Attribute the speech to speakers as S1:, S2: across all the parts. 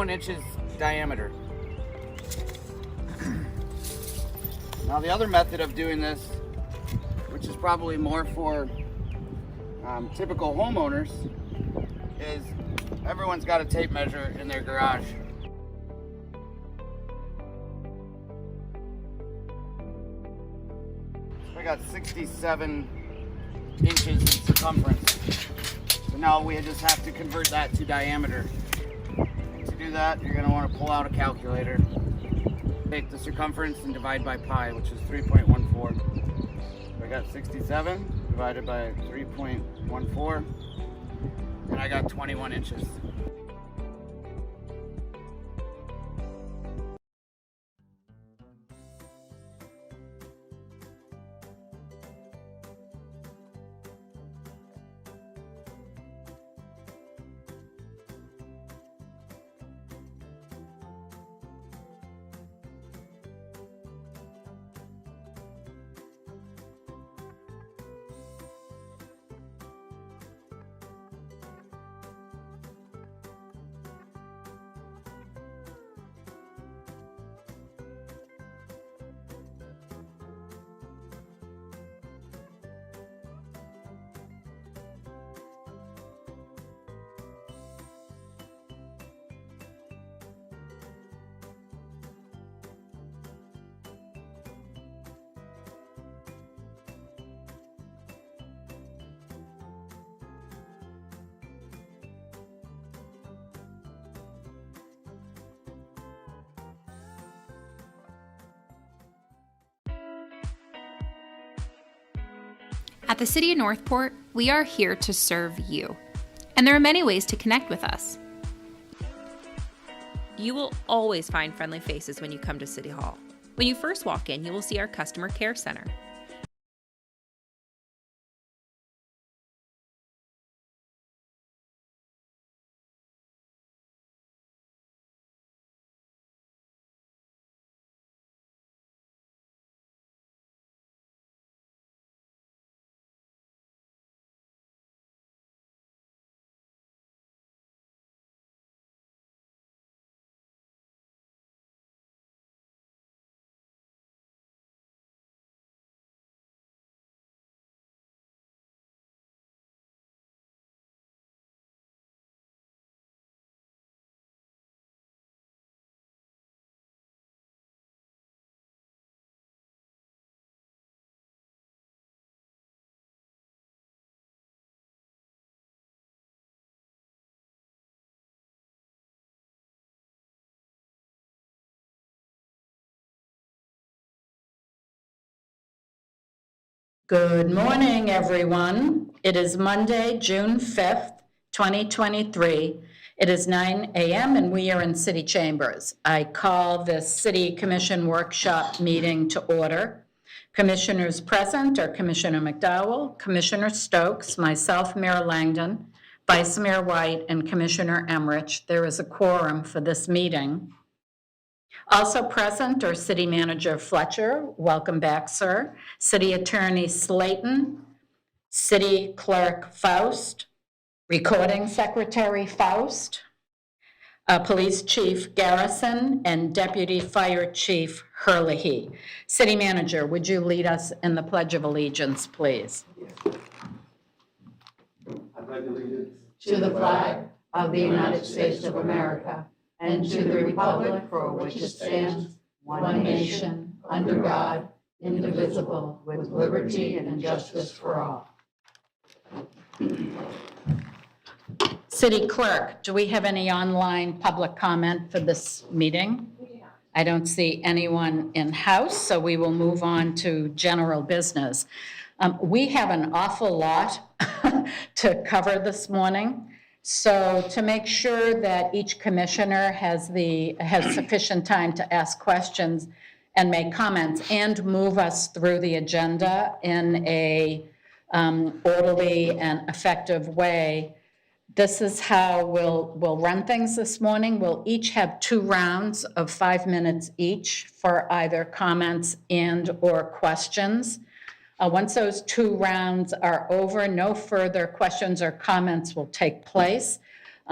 S1: 21 inches diameter. Now the other method of doing this, which is probably more for typical homeowners, is everyone's got a tape measure in their garage. I got 67 inches in circumference. So now we just have to convert that to diameter. To do that, you're going to want to pull out a calculator. Take the circumference and divide by pi, which is 3.14. So I got 67 divided by 3.14, and I got 21 inches.
S2: At the City of Northport, we are here to serve you, and there are many ways to connect with us.
S3: You will always find friendly faces when you come to City Hall. When you first walk in, you will see our Customer Care Center.
S4: Good morning, everyone. It is Monday, June 5th, 2023. It is 9 a.m. and we are in City Chambers. I call this City Commission Workshop meeting to order. Commissioners present are Commissioner McDowell, Commissioner Stokes, myself, Mayor Langdon, Vice Mayor White, and Commissioner Emmerich. There is a quorum for this meeting. Also present are City Manager Fletcher, welcome back, sir, City Attorney Slayton, City Clerk Faust, Recording Secretary Faust, Police Chief Garrison, and Deputy Fire Chief Herlihy. City Manager, would you lead us in the Pledge of Allegiance, please?
S5: I pledge allegiance
S4: To the flag of the United States of America, and to the republic for which it stands, one nation, under God, indivisible, with liberty and justice for all. City Clerk, do we have any online public comment for this meeting? I don't see anyone in-house, so we will move on to general business. We have an awful lot to cover this morning. So to make sure that each commissioner has sufficient time to ask questions and make comments and move us through the agenda in a orderly and effective way, this is how we'll run things this morning. We'll each have 2 rounds of 5 minutes each for either comments and or questions. Once those 2 rounds are over, no further questions or comments will take place.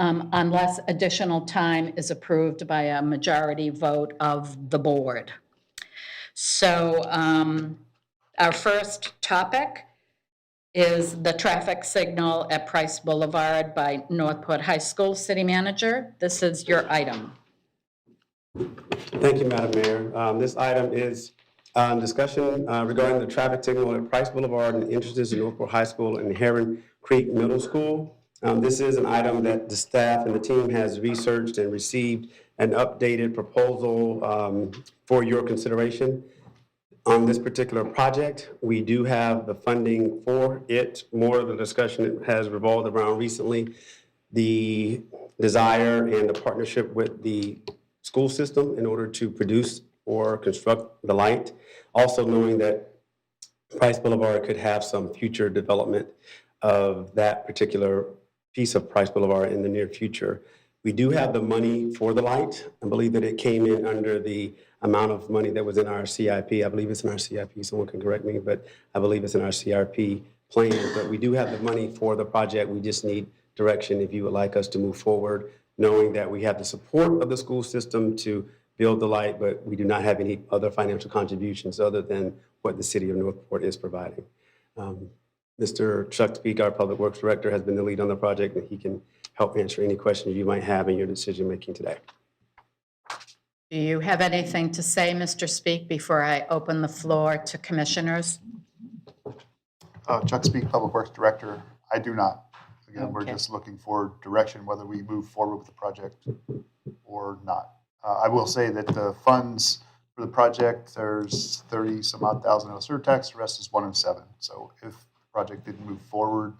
S4: unless additional time is approved by a majority vote of the board. So our first topic is the traffic signal at Price Boulevard by Northport High School. City Manager, this is your item.
S5: Thank you, Madam Mayor. This item is discussion regarding the traffic signal at Price Boulevard and entrances in Northport High School and Heron Creek Middle School. This is an item that the staff and the team has researched and received an updated proposal for your consideration. On this particular project, we do have the funding for it. More of the discussion has revolved around recently the desire and the partnership with the school system in order to produce or construct the light. Also knowing that Price Boulevard could have some future development of that particular piece of Price Boulevard in the near future. We do have the money for the light. I believe that it came in under the amount of money that was in our CIP. I believe it's in our CIP. Someone can correct me, but I believe it's in our CRP plan. But we do have the money for the project. We just need direction if you would like us to move forward, knowing that we have the support of the school system to build the light, but we do not have any other financial contributions other than what the city of Northport is providing. Mr. Chuck Speak, our Public Works Director, has been the lead on the project, and he can help answer any questions you might have in your decision-making today.
S4: Do you have anything to say, Mr. Speak, before I open the floor to commissioners?
S6: Chuck Speak, Public Works Director. I do not. Again, we're
S4: Okay.
S6: just looking for direction whether we move forward with the project or not. I will say that the funds for the project, there's 30 some odd thousand in surtax, the rest is 107. So if the project didn't move forward,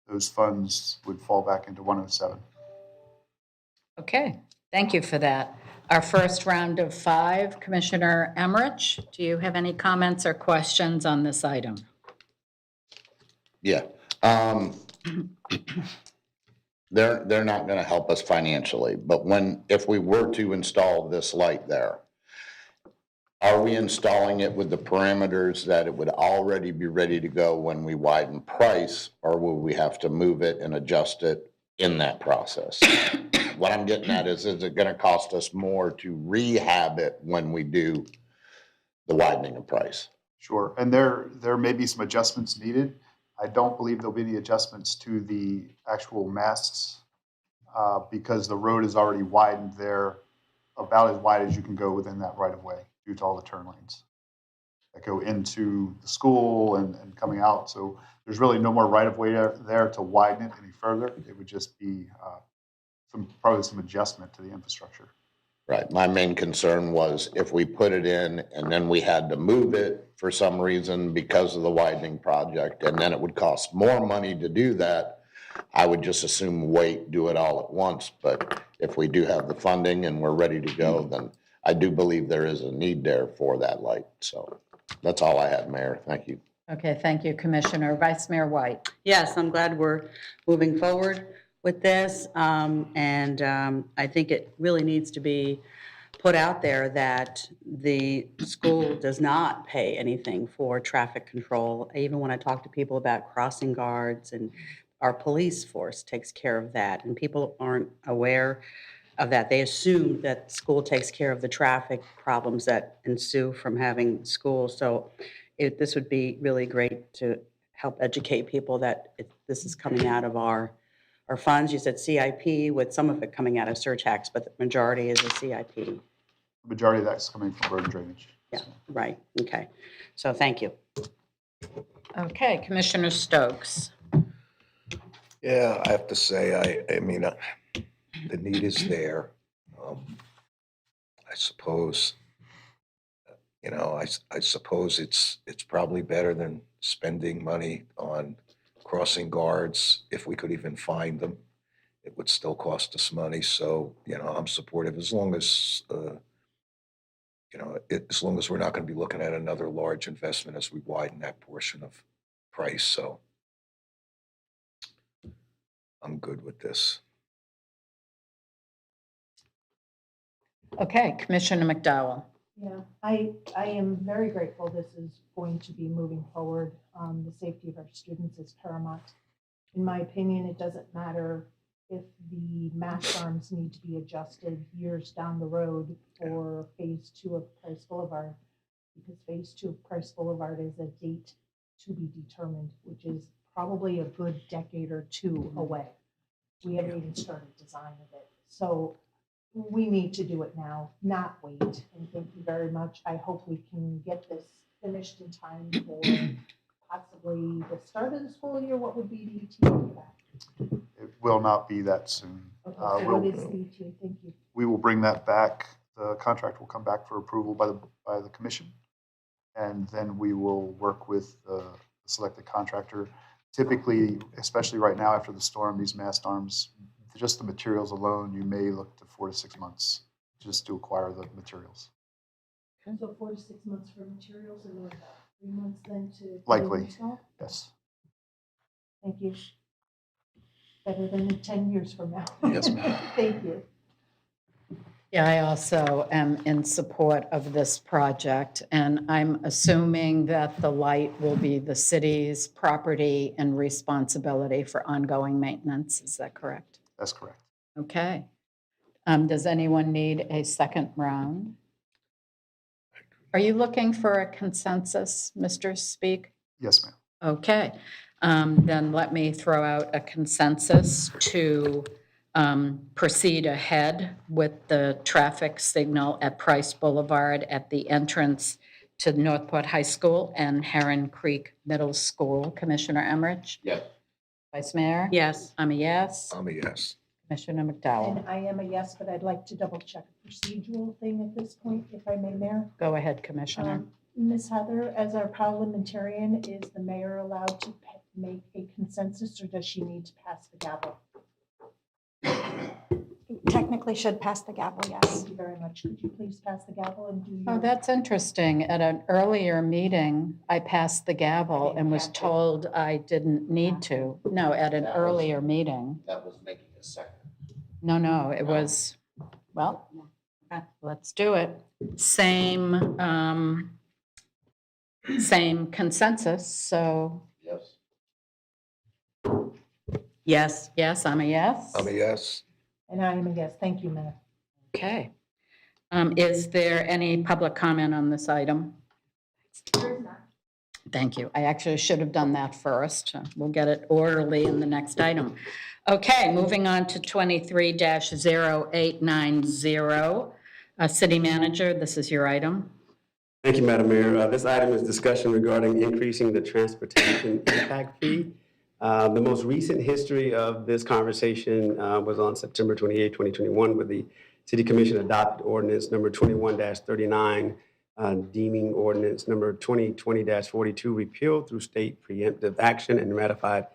S6: those funds would fall back into 107.
S4: Okay, thank you for that. Our first round of 5, Commissioner Emmerich, do you have any comments or questions on this item?
S7: Yeah. They're not gonna help us financially, but if we were to install this light there, are we installing it with the parameters that it would already be ready to go when we widen Price, or will we have to move it and adjust it in that process? What I'm getting at is it gonna cost us more to rehab it when we do the widening of Price?
S6: Sure. And there may be some adjustments needed. I don't believe there'll be any adjustments to the actual masts because the road is already widened there about as wide as you can go within that right of way due to all the turn lanes that go into the school and coming out. So there's really no more right of way there to widen it any further. It would just be probably some adjustment to the infrastructure.
S7: Right. My main concern was if we put it in and then we had to move it for some reason because of the widening project, and then it would cost more money to do that, I would just assume wait, do it all at once. But if we do have the funding and we're ready to go, then I do believe there is a need there for that light. So that's all I had, Mayor. Thank you.
S4: Okay, thank you, Commissioner. Vice Mayor White.
S8: Yes, I'm glad we're moving forward with this. I think it really needs to be put out there that the school does not pay anything for traffic control. Even when I talk to people about crossing guards, and our police force takes care of that, and people aren't aware of that. They assume that school takes care of the traffic problems that ensue from having school. So this would be really great to help educate people that this is coming out of our funds. You said CIP, with some of it coming out of surtax, but the majority is a CIP.
S6: The majority of that's coming from road and drainage.
S8: Yeah, right, okay. So thank you.
S4: Okay, Commissioner Stokes.
S9: Yeah, I have to say, I mean, the need is there. I suppose, I suppose it's probably better than spending money on crossing guards. If we could even find them, it would still cost us money. So, I'm supportive as long as, as long as we're not going to be looking at another large investment as we widen that portion of Price. So I'm good with this.
S4: Okay, Commissioner McDowell.
S10: Yeah, I am very grateful this is going to be moving forward. The safety of our students is paramount. In my opinion, it doesn't matter if the mast arms need to be adjusted years down the road for phase 2 of Price Boulevard. Because phase 2 of Price Boulevard is a date to be determined, which is probably a good decade or two away. We haven't even started design of it. So we need to do it now, not wait. And thank you very much. I hope we can get this finished in time for possibly the start of the school year. What would be the ETA for that?
S6: It will not be that soon.
S10: Okay, so what is the ETA? Thank you.
S6: We will bring that back. The contract will come back for approval by the commission. And then we will work with the selected contractor. Typically, especially right now after the storm, these mast arms, just the materials alone, you may look to 4 to 6 months just to acquire the materials.
S10: So 4 to 6 months for materials and then 3 months then to.
S6: Likely.
S10: install?
S6: Yes.
S10: Thank you. Better than in 10 years from now.
S9: Yes, ma'am.
S10: Thank you.
S4: Yeah, I also am in support of this project, and I'm assuming that the light will be the city's property and responsibility for ongoing maintenance. Is that correct?
S6: That's correct.
S4: Okay. Does anyone need a second round? Are you looking for a consensus, Mr. Speak?
S6: Yes, ma'am.
S4: Okay. Then let me throw out a consensus to proceed ahead with the traffic signal at Price Boulevard at the entrance to Northport High School and Heron Creek Middle School. Commissioner Emmerich?
S7: Yes.
S4: Vice Mayor?
S8: Yes.
S4: I'm a yes.
S9: I'm a yes.
S4: Commissioner McDowell?
S10: And I am a yes, but I'd like to double check a procedural thing at this point, if I may, Mayor.
S4: Go ahead, Commissioner.
S10: Ms. Heather, as our parliamentarian, is the mayor allowed to make a consensus, or does she need to pass the gavel?
S11: Technically should pass the gavel, yes.
S10: Thank you very much. Could you please pass the gavel and do
S4: Oh,
S10: your?
S4: that's interesting. At an earlier meeting, I passed the gavel and was told I didn't need to. No, at an earlier meeting.
S7: That was making a second.
S4: No, it was, well, let's do it. Same consensus, so
S7: Yes.
S8: Yes.
S4: yes, I'm a yes.
S9: I'm a yes.
S10: And I am a yes. Thank you, Mayor.
S4: Okay. Is there any public comment on this item? Thank you. I actually should have done that first. We'll get it orderly in the next item. Okay, moving on to 23-0890. City Manager, this is your item.
S5: Thank you, Madam Mayor. This item is discussion regarding increasing the transportation impact fee. The most recent history of this conversation was on September 28, 2021, with the City Commission adopted ordinance number 21-39, deeming ordinance number 2020-42 repealed through state preemptive action, and ratified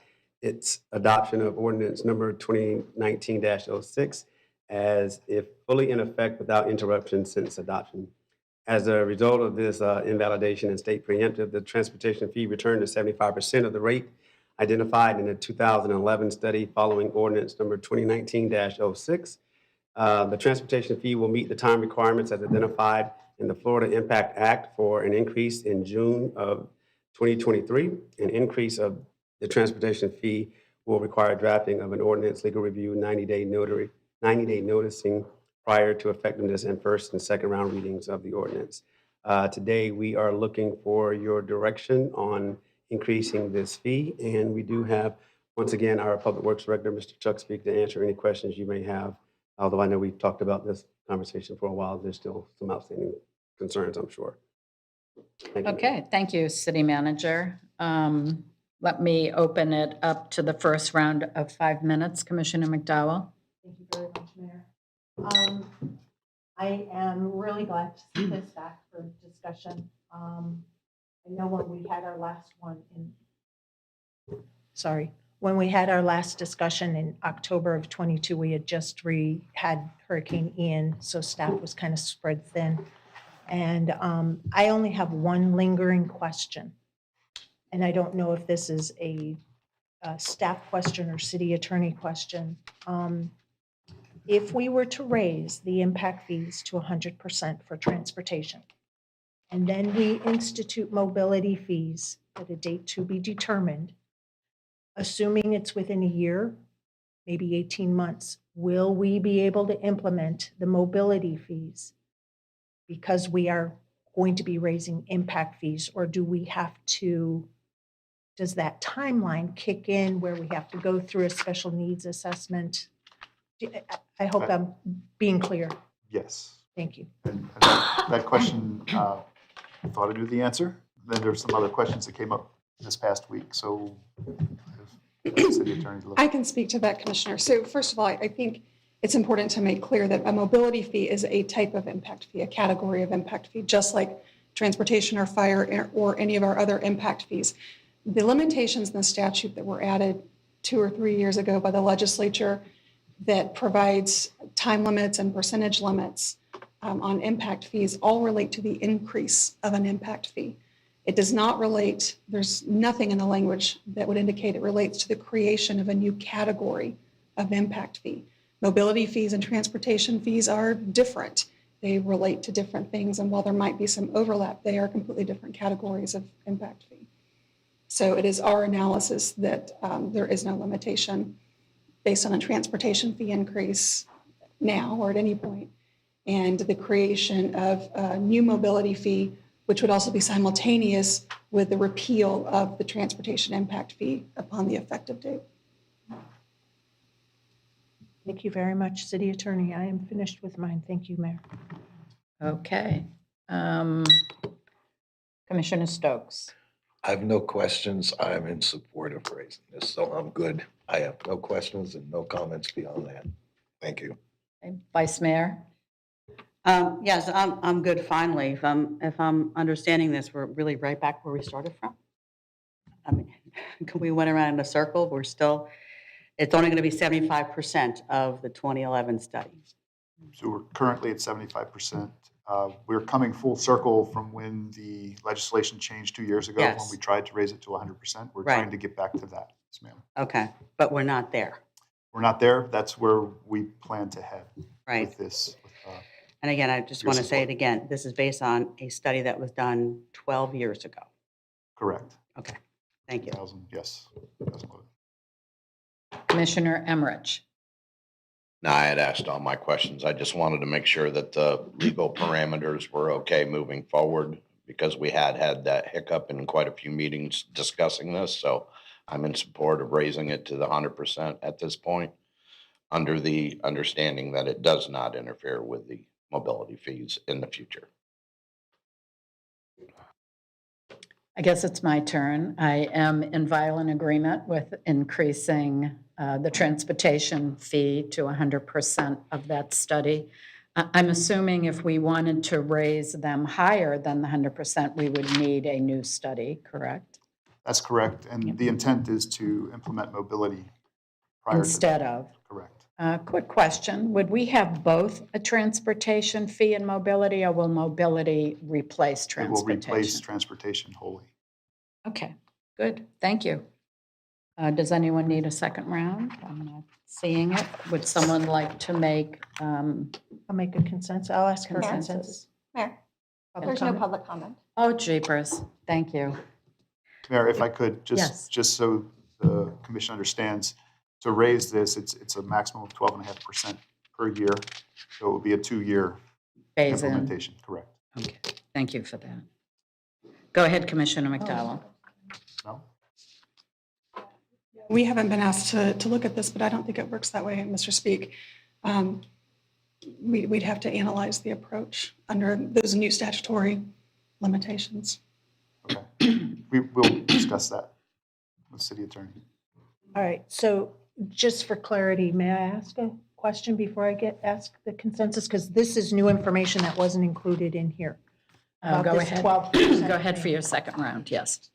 S5: its adoption of ordinance number 2019-06 as if fully in effect without interruption since adoption. As a result of this invalidation and state preemptive, the transportation fee returned to 75% of the rate identified in the 2011 study following ordinance number 2019-06. The transportation fee will meet the time requirements as identified in the Florida Impact Act for an increase in June of 2023. An increase of the transportation fee will require drafting of an ordinance legal review 90-day noticing prior to effectiveness and first and second round readings of the ordinance. Today, we are looking for your direction on increasing this fee, and we do have, once again, our Public Works Director, Mr. Chuck Speak, to answer any questions you may have. Although I know we've talked about this conversation for a while, there's still some outstanding concerns, I'm sure. Thank you.
S4: Okay, thank you, City Manager. Let me open it up to the first round of 5 minutes. Commissioner McDowell?
S10: Thank you very much, Mayor. I am really glad to see this back for discussion. I know when we had our last one when we had our last discussion in October of 22, we had just had Hurricane Ian, so staff was kind of spread thin. And I only have one lingering question. And I don't know if this is a staff question or city attorney question. If we were to raise the impact fees to 100% for transportation, and then we institute mobility fees at a date to be determined, assuming it's within a year, maybe 18 months, will we be able to implement the mobility fees? Because we are going to be raising impact fees, or do we have to, does that timeline kick in where we have to go through a special needs assessment? I hope I'm being clear.
S6: Yes.
S10: Thank you.
S6: And that question, I thought I knew the answer. Then there's some other questions that came up this past week, so the city attorney to look.
S11: I can speak to that, Commissioner. So first of all, I think it's important to make clear that a mobility fee is a type of impact fee, a category of impact fee, just like transportation or fire or any of our other impact fees. The limitations in the statute that were added 2 or 3 years ago by the legislature that provides time limits and percentage limits on impact fees all relate to the increase of an impact fee. It does not relate, there's nothing in the language that would indicate it relates to the creation of a new category of impact fee. Mobility fees and transportation fees are different. They relate to different things, and while there might be some overlap, they are completely different categories of impact fee. So it is our analysis that there is no limitation based on a transportation fee increase now or at any point, and the creation of a new mobility fee, which would also be simultaneous with the repeal of the transportation impact fee upon the effective date.
S10: Thank you very much, City Attorney. I am finished with mine. Thank you, Mayor.
S4: Okay. Commissioner Stokes.
S9: I have no questions. I'm in support of raising this, so I'm good. I have no questions and no comments beyond that. Thank you.
S4: Okay. Vice Mayor.
S8: Yes, I'm good finally. If I'm understanding this, we're really right back where we started from. I mean, we went around in a circle. We're still, it's only going to be 75% of the 2011 study.
S6: So we're currently at 75%. We're coming full circle from when the legislation changed 2 years ago, when
S8: Yes.
S6: we tried to raise it to 100%. We're
S8: Right.
S6: trying to get back to that, yes, ma'am.
S8: Okay, but we're not there,
S6: We're not there. That's where we plan to head
S8: right?
S6: with this.
S8: And again, I just
S6: Your
S8: want to say it
S6: support.
S8: again, this is based on a study that was done 12 years ago.
S6: Correct.
S8: Okay, thank you.
S6: 2000, yes. 2011.
S4: Commissioner Emmerich.
S7: No, I had asked all my questions. I just wanted to make sure that the legal parameters were okay moving forward because we had that hiccup in quite a few meetings discussing this. So I'm in support of raising it to the 100% at this point, under the understanding that it does not interfere with the mobility fees in the future.
S4: I guess it's my turn. I am in violent agreement with increasing the transportation fee to 100% of that study. I'm assuming if we wanted to raise them higher than the 100%, we would need a new study, correct?
S6: That's correct. And the intent is to implement mobility prior to
S4: Instead
S6: that.
S4: of.
S6: Correct.
S4: Quick question, would we have both a transportation fee and mobility, or will mobility replace
S6: It will replace
S4: transportation?
S6: transportation wholly.
S4: Okay, good, thank you. Does anyone need a second round? I'm not seeing it. Would someone like to make
S10: I'll make a consensus. I'll ask for a
S4: Consensus.
S10: consensus.
S11: Mayor,
S10: Public
S11: there's no
S10: comment?
S11: public comment.
S4: Oh, jeepers, thank you.
S6: Mayor, if I could,
S4: Yes.
S6: just so the commission understands, to raise this, it's a maximum of 12.5% per year. So it will be a 2-year
S4: Phase in.
S6: implementation, correct?
S4: Okay, thank you for that. Go ahead, Commissioner
S10: Oh.
S4: McDowell.
S6: No?
S11: We haven't been asked to look at this, but I don't think it works that way, Mr. Speak. We'd have to analyze the approach under those new statutory limitations.
S6: Okay. We'll discuss that with city attorney.
S10: All right, so just for clarity, may I ask a question before I ask the consensus? Because this is new information that wasn't included in here. about
S4: Go
S10: this
S4: ahead.
S10: 12%
S4: Go ahead for
S10: thing.
S4: your second round, yes.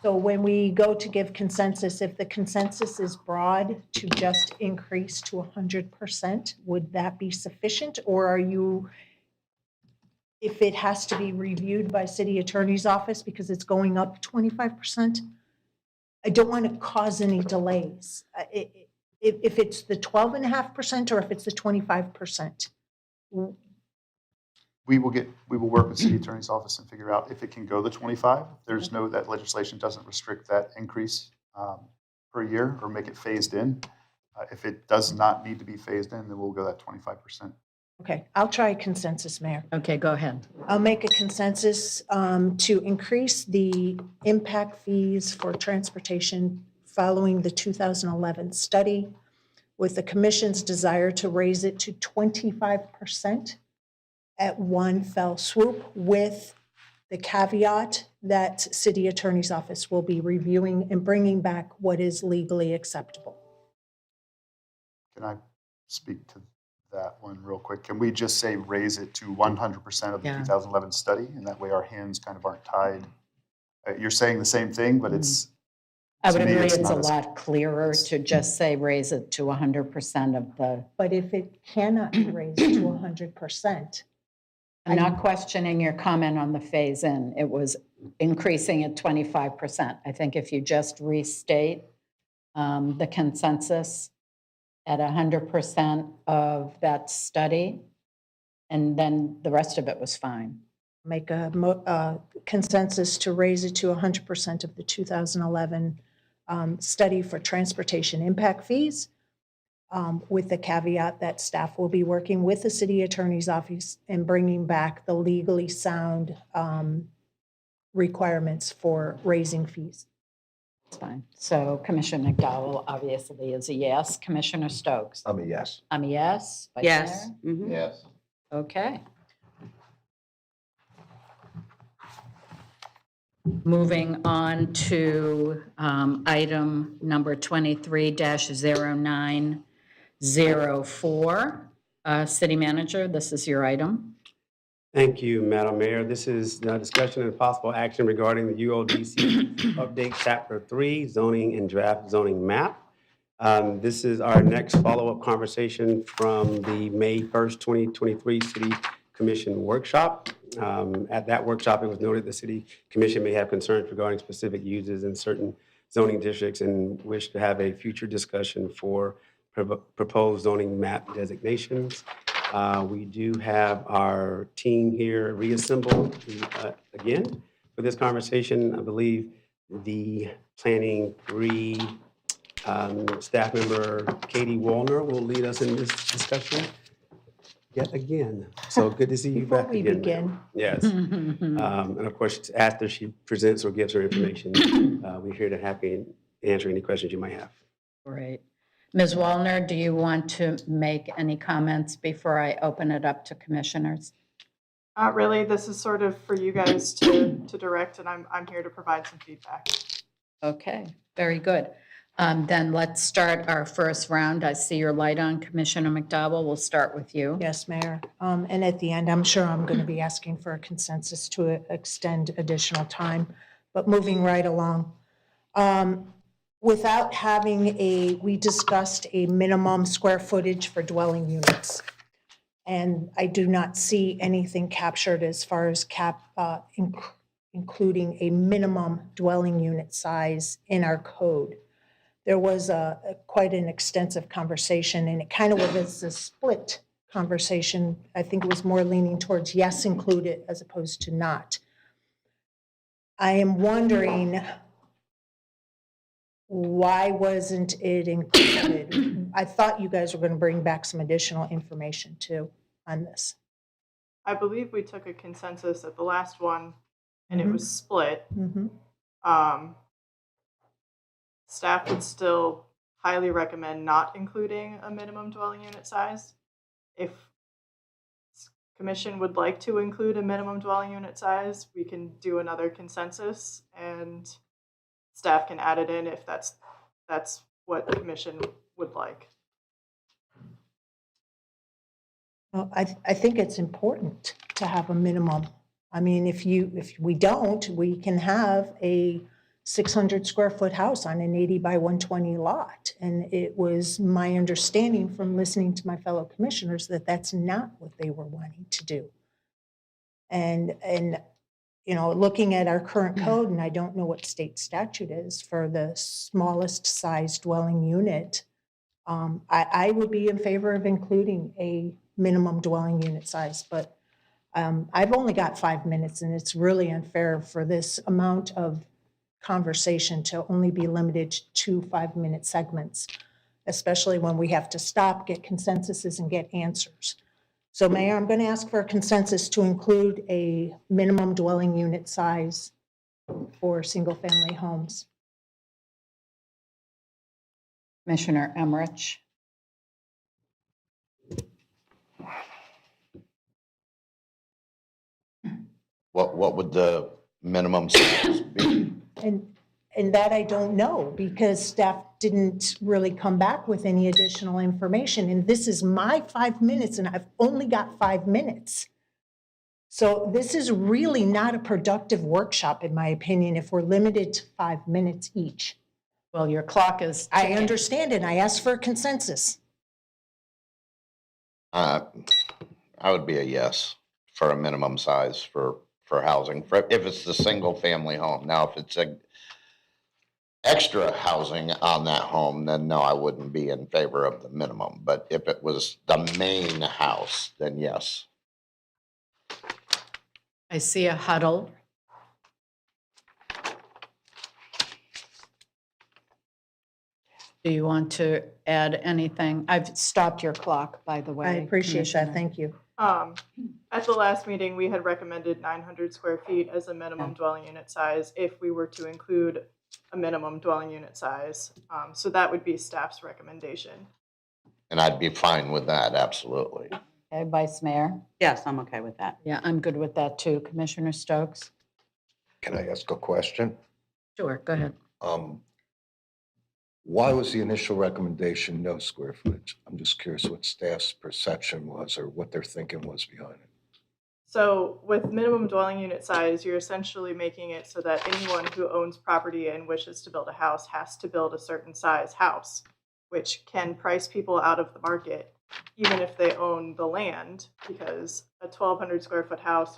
S10: So when we go to give consensus, if the consensus is broad to just increase to 100%, would that be sufficient? Or are you, if it has to be reviewed by city attorney's office because it's going up 25%? I don't want to cause any delays. If it's the 12.5% or if it's the 25%?
S6: We will work with city attorney's office and figure out if it can go to 25. There's no, that legislation doesn't restrict that increase per year or make it phased in. If it does not need to be phased in, then we'll go that 25%.
S10: Okay, I'll try consensus, Mayor.
S4: Okay, go ahead.
S10: I'll make a consensus to increase the impact fees for transportation following the 2011 study, with the commission's desire to raise it to 25% at one fell swoop, with the caveat that city attorney's office will be reviewing and bringing back what is legally acceptable.
S6: Can I speak to that one real quick? Can we just say raise it to 100% of the
S4: Yeah.
S6: 2011 study? And that way our hands kind of aren't tied. You're saying the same thing, but it's,
S4: I would
S6: To me,
S4: agree,
S6: it's
S4: it's a
S6: not as-
S4: lot clearer to just say raise it to 100% of the,
S10: But if it cannot be raised to 100%,
S4: I'm not questioning your comment on the phase-in. It was increasing at 25%. I think if you just restate the consensus at 100% of that study, and then the rest of it was fine.
S10: make a consensus to raise it to 100% of the 2011 study for transportation impact fees, with the caveat that staff will be working with the city attorney's office and bringing back the legally sound requirements for raising fees.
S4: It's fine. So Commissioner McDowell obviously is a yes. Commissioner Stokes?
S9: I'm a yes.
S4: I'm a yes. Vice
S8: Yes.
S4: Mayor?
S8: Mhm.
S7: Yes.
S4: Okay. Moving on to item number 23-0904. City Manager, this is your item.
S5: Thank you, Madam Mayor. This is discussion and possible action regarding the UODC update Chapter 3, zoning and draft zoning map. This is our next follow-up conversation from the May 1st, 2023 City Commission workshop. At that workshop, it was noted the City Commission may have concerns regarding specific uses in certain zoning districts and wish to have a future discussion for proposed zoning map designations. We do have our team here reassembled again for this conversation. I believe the Planning 3 staff member, Katie Wallner, will lead us in this discussion yet again. So good to see you
S10: Before
S5: back
S10: we
S5: again.
S10: begin,
S5: ma'am. Yes. And of course, after she presents or gives her information, we're here to happy answer any questions you might have.
S4: Great. Ms. Wallner, do you want to make any comments before I open it up to commissioners?
S12: Not really. This is sort of for you guys to direct, and I'm here to provide some feedback.
S4: Okay, very good. Then let's start our first round. I see your light on, Commissioner McDowell. We'll start with you.
S10: yes, Mayor. And at the end, I'm sure I'm going to be asking for a consensus to extend additional time, but moving right along. Without having we discussed a minimum square footage for dwelling units. And I do not see anything captured as far as including a minimum dwelling unit size in our code. There was quite an extensive conversation, and it kind of was a split conversation. I think it was more leaning towards yes, include it, as opposed to not. I am wondering, why wasn't it included? I thought you guys were going to bring back some additional information too on this.
S12: I believe we took a consensus at the last one, and it was split.
S10: Mhm.
S12: Staff would still highly recommend not including a minimum dwelling unit size. If commission would like to include a minimum dwelling unit size, we can do another consensus, and staff can add it in if that's what the commission would like.
S10: Well, I think it's important to have a minimum. I mean, if we don't, we can have a 600 square foot house on an 80 by 120 lot. And it was my understanding from listening to my fellow commissioners that that's not what they were wanting to do. And you know, looking at our current code, and I don't know what state statute is for the smallest size dwelling unit, I would be in favor of including a minimum dwelling unit size, but I've only got 5 minutes, and it's really unfair for this amount of conversation to only be limited to 5-minute segments, especially when we have to stop, get consensuses, and get answers. So Mayor, I'm going to ask for a consensus to include a minimum dwelling unit size for single-family homes.
S4: Commissioner Emmerich?
S7: What would the minimum size be?
S10: And that I don't know, because staff didn't really come back with any additional information. And this is my 5 minutes, and I've only got 5 minutes. So this is really not a productive workshop, in my opinion, if we're limited to 5 minutes each.
S4: Well, your clock is
S10: I
S4: ticking.
S10: understand it. I asked for a consensus.
S7: I would be a yes for a minimum size for housing, if it's the single family home. Now, if it's a extra housing on that home, then no, I wouldn't be in favor of the minimum. But if it was the main house, then yes.
S4: I see a huddle. Do you want to add anything? I've stopped your clock, by the way.
S10: I appreciate that.
S4: Commissioner.
S10: Thank you.
S12: At the last meeting, we had recommended 900 square feet as a minimum dwelling unit size if we were to include a minimum dwelling unit size. So that would be staff's recommendation.
S7: And I'd be fine with that, absolutely.
S4: Okay, Vice Mayor?
S8: Yes, I'm okay with that.
S4: Yeah, I'm good with that too. Commissioner Stokes?
S9: Can I ask a question?
S4: Sure, go ahead.
S9: Why was the initial recommendation no square footage? I'm just curious what staff's perception was or what their thinking was behind it.
S12: So with minimum dwelling unit size, you're essentially making it so that anyone who owns property and wishes to build a house has to build a certain size house, which can price people out of the market, even if they own the land, because a 1,200 square foot house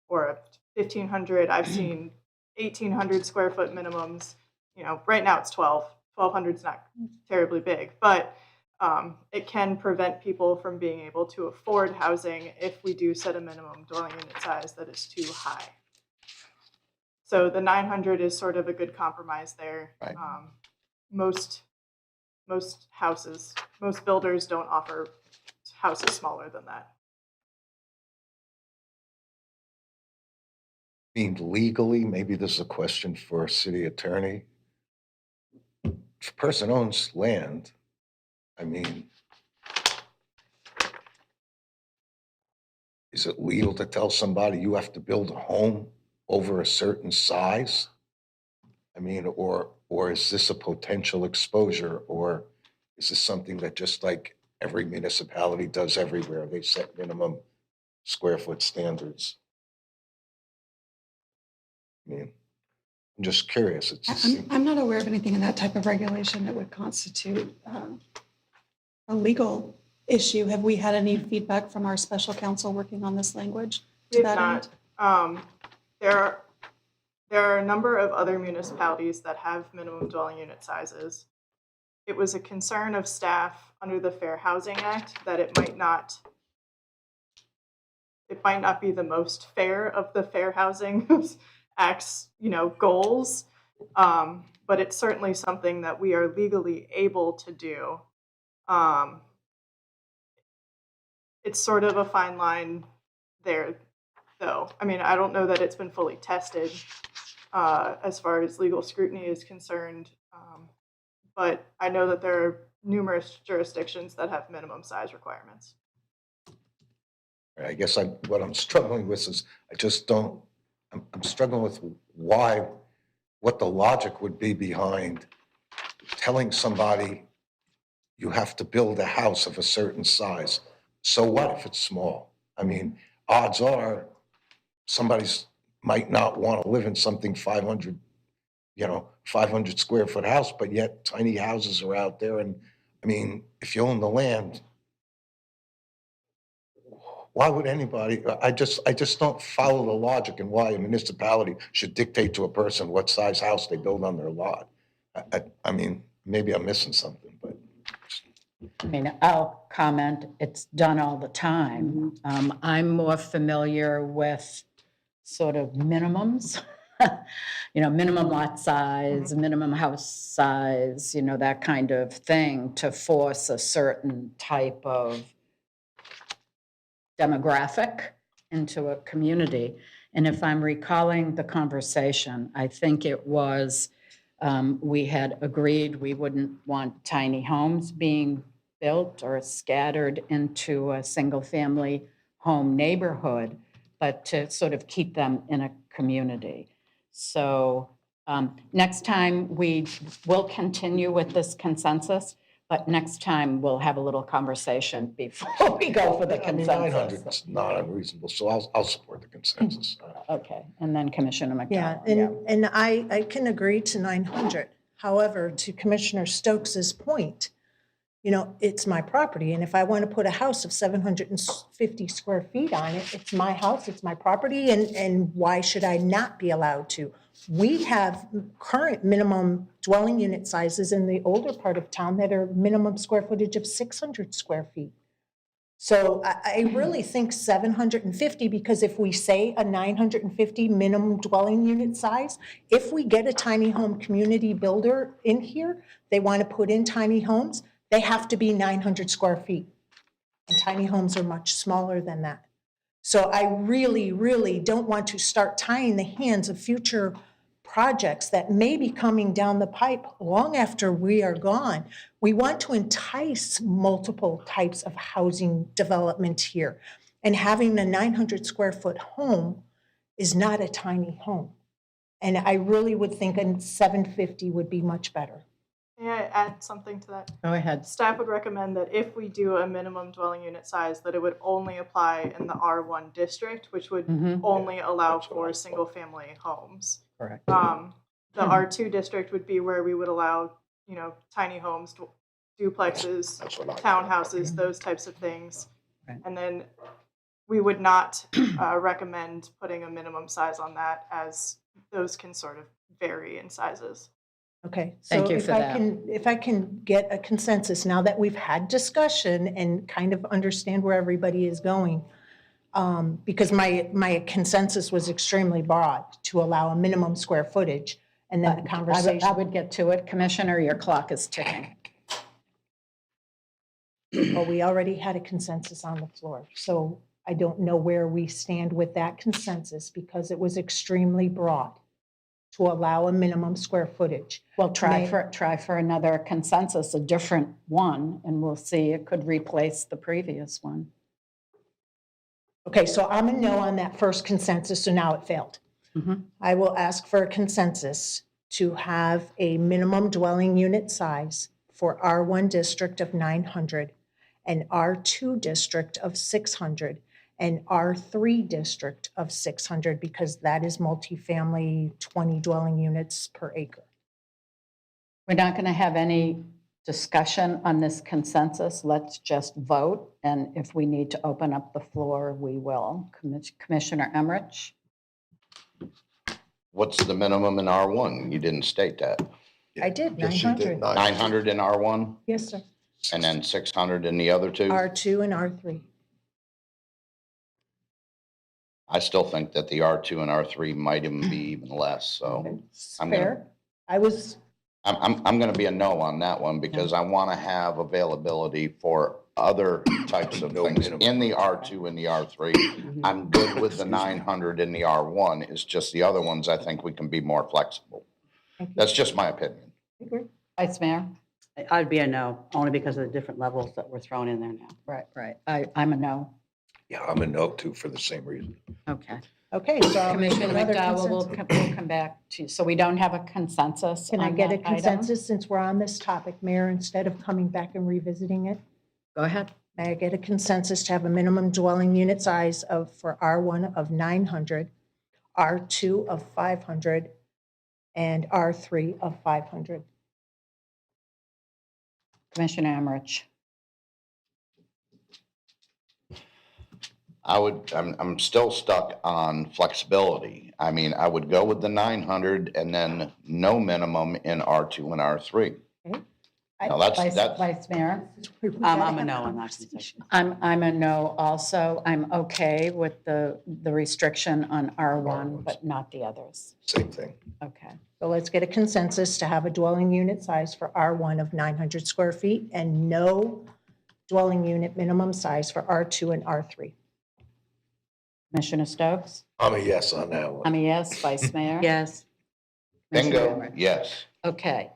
S12: or a 1,500, I've seen 1,800 square foot minimums. You know, right now it's 12. 1,200 is not terribly big, but it can prevent people from being able to afford housing if we do set a minimum dwelling unit size that is too high. So the 900 is sort of a good compromise there.
S7: Right.
S12: Most builders don't offer houses smaller than that.
S9: I mean, legally, maybe this is a question for a city attorney. If a person owns land, I mean, is it legal to tell somebody you have to build a home over a certain size? I mean, or is this a potential exposure, or is this something that just like every municipality does everywhere? They set minimum square foot standards. I mean, I'm just curious. It's just,
S11: I'm not aware of anything in that type of regulation that would constitute a legal issue. Have we had any feedback from our special counsel working on this language to
S12: We
S11: that
S12: have
S11: end?
S12: not. There are a number of other municipalities that have minimum dwelling unit sizes. It was a concern of staff under the Fair Housing Act that it might not be the most fair of the Fair Housing Act's, goals, but it's certainly something that we are legally able to do. It's sort of a fine line there, though. I mean, I don't know that it's been fully tested as far as legal scrutiny is concerned, but I know that there are numerous jurisdictions that have minimum size requirements.
S9: I guess what I'm struggling with is I'm struggling with what the logic would be behind telling somebody you have to build a house of a certain size. So what if it's small? I mean, odds are somebody's might not want to live in something 500 square foot house, but yet tiny houses are out there. And I mean, if you own the land, why would anybody, I just don't follow the logic and why a municipality should dictate to a person what size house they build on their lot. I mean, maybe I'm missing something, but.
S4: I mean, I'll comment, it's done all the time. I'm more familiar with sort of minimums minimum lot size, minimum house size, that kind of thing to force a certain type of demographic into a community. And if I'm recalling the conversation, I think it was, we had agreed we wouldn't want tiny homes being built or scattered into a single-family home neighborhood, but to sort of keep them in a community. So next time we will continue with this consensus, but next time we'll have a little conversation before we go for the
S9: I mean, 900
S4: consensus.
S9: is not unreasonable, so I'll support the consensus.
S4: Okay, and then Commissioner
S10: Yeah,
S4: McDowell.
S10: and I can agree to 900. However, to Commissioner Stokes's point, it's my property, and if I want to put a house of 750 square feet on it, it's my house, it's my property, and why should I not be allowed to? We have current minimum dwelling unit sizes in the older part of town that are minimum square footage of 600 square feet. So I really think 750, because if we say a 950 minimum dwelling unit size, if we get a tiny home community builder in here, they want to put in tiny homes, they have to be 900 square feet. And tiny homes are much smaller than that. So I really, really don't want to start tying the hands of future projects that may be coming down the pipe long after we are gone. We want to entice multiple types of housing development here. And having a 900 square foot home is not a tiny home. And I really would think a 750 would be much better.
S12: May I add something to that?
S4: Go ahead.
S12: Staff would recommend that if we do a minimum dwelling unit size, that it would only apply in the R1 district, which would only allow for single-family homes.
S4: Correct.
S12: The R2 district would be where we would allow, tiny homes, duplexes,
S9: That's what I.
S12: townhouses, those types of things.
S4: Right.
S12: And then we would not recommend putting a minimum size on that, as those can sort of vary in sizes.
S10: Okay,
S4: Thank
S10: so
S4: you
S10: if
S4: for
S10: I
S4: that.
S10: if I can get a consensus, now that we've had discussion and kind of understand where everybody is going, because my consensus was extremely broad to allow a minimum square footage, and then the conversation.
S4: I would get to it. Commissioner, your clock is ticking.
S10: Well, we already had a consensus on the floor, so I don't know where we stand with that consensus, because it was extremely broad to allow a minimum square footage.
S4: Well, try
S10: May-
S4: for another consensus, a different one, and we'll see. It could replace the previous one.
S10: Okay, so I'm a no on that first consensus, so now it failed. I will ask for a consensus to have a minimum dwelling unit size for R1 district of 900, and R2 district of 600, and R3 district of 600, because that is multifamily, 20 dwelling units per acre.
S4: We're not going to have any discussion on this consensus. Let's just vote, and if we need to open up the floor, we will. Commissioner Emmerich?
S7: What's the minimum in R1? You didn't state that.
S10: I did,
S9: Yes, you did.
S10: 900.
S7: 900 in R1
S10: Yes, sir.
S7: and then 600 in the other two?
S10: R2 and R3.
S7: I still think that the R2 and R3 might even be even less, so I'm gonna-
S10: Fair. I was,
S7: I'm going to be a no on that one because I want to have availability for other types of
S9: No
S7: things
S9: minimum.
S7: in the R2 and the R3. I'm good with the 900 in the R1. It's just the other ones, I think we can be more flexible. That's just my opinion.
S4: Vice Mayor?
S8: I'd be a no, only because of the different levels that were thrown in there now.
S4: Right. I'm a no.
S9: Yeah, I'm a no too for the same reason.
S4: Okay.
S10: okay, so I'll make
S4: Commissioner
S10: another
S4: McDowell, we'll
S10: consensus.
S4: come back to you. So we don't have a consensus
S10: Can I
S4: on
S10: get a
S4: that item?
S10: consensus since we're on this topic, Mayor, instead of coming back and revisiting it?
S4: Go ahead.
S10: May I get a consensus to have a minimum dwelling unit size for R1 of 900, R2 of 500, and R3 of 500?
S4: Commissioner Emmerich?
S7: I'm still stuck on flexibility. I mean, I would go with the 900 and then no minimum in R2 and R3. No, that's-
S4: Vice Mayor?
S8: I'm a no on that concession.
S4: I'm a no also. I'm okay with the restriction on R1, but not the others.
S9: Same thing.
S4: Okay.
S10: So let's get a consensus to have a dwelling unit size for R1 of 900 square feet and no dwelling unit minimum size for R2 and R3.
S4: Commissioner Stokes?
S9: I'm a yes on that one.
S4: I'm a yes. Vice Mayor?
S8: Yes.
S4: Commissioner
S7: Bingo,
S4: Emmerich?
S7: yes.
S4: Okay.